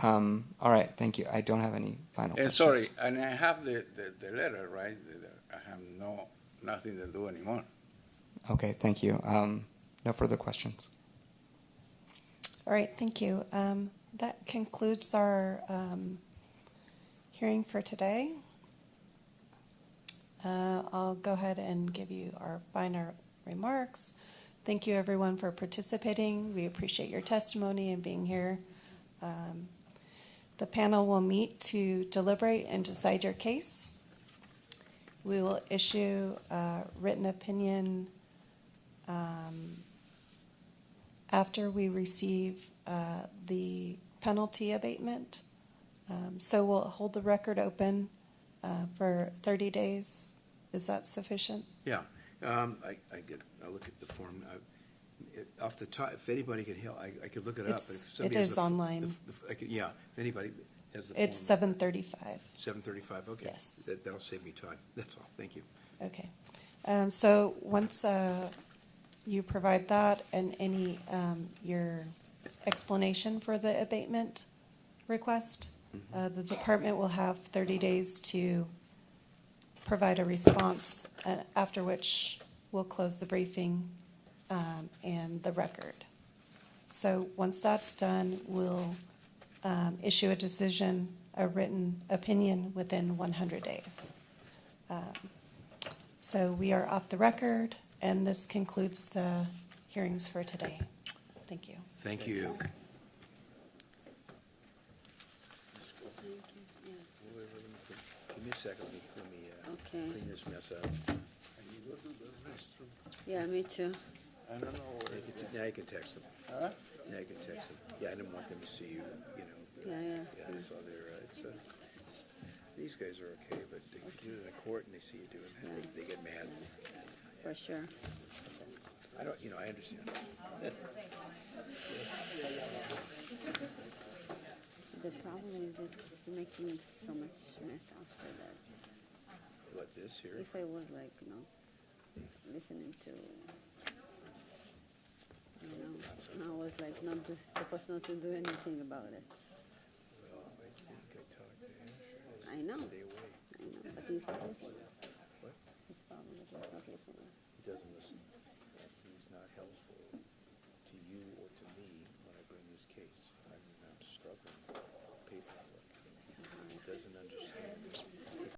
All right, thank you. I don't have any final And questions. sorry, and I have the letter, right? I have nothing to do anymore. Okay, thank you. No further questions. All right, thank you. That concludes our hearing for today. I'll go ahead and give you our final remarks. Thank you, everyone, for participating. We appreciate your testimony and being here. The panel will meet to deliberate and decide your case. We will issue a written opinion after we receive the penalty abatement. So we'll hold the record open for 30 days. Is that sufficient? Yeah, I look at the form. Off the top, if anybody can help, I could look it up. But if somebody It has is the- online. Yeah, if anybody has the It's form. 7:35. 7:35, okay. Yes. That'll save me time, that's all, thank you. Okay. So once you provide that and any your explanation for the abatement request, the department will have 30 days to provide a response, after which we'll close the briefing and the record. So once that's done, we'll issue a decision, a written opinion within 100 days. So we are off the record, and this concludes the hearings for today. Thank you. Thank you. Give me a second, let me Okay. clean this mess up. Yeah, me too. I don't know where Now you can text them. Huh? Now you can text them. Yeah, I didn't want them to see you, you know. Yeah. Yeah, I saw their, these guys are okay, but if you're in a court and they see you doing that, they get mad. For sure. I don't, I understand. The problem is that it's making so much mess after that. What, this here? If I was like, listening to, I was like supposed not to do anything about it. Well, I think I talked to him. I know. Stay away. I know, but he's like,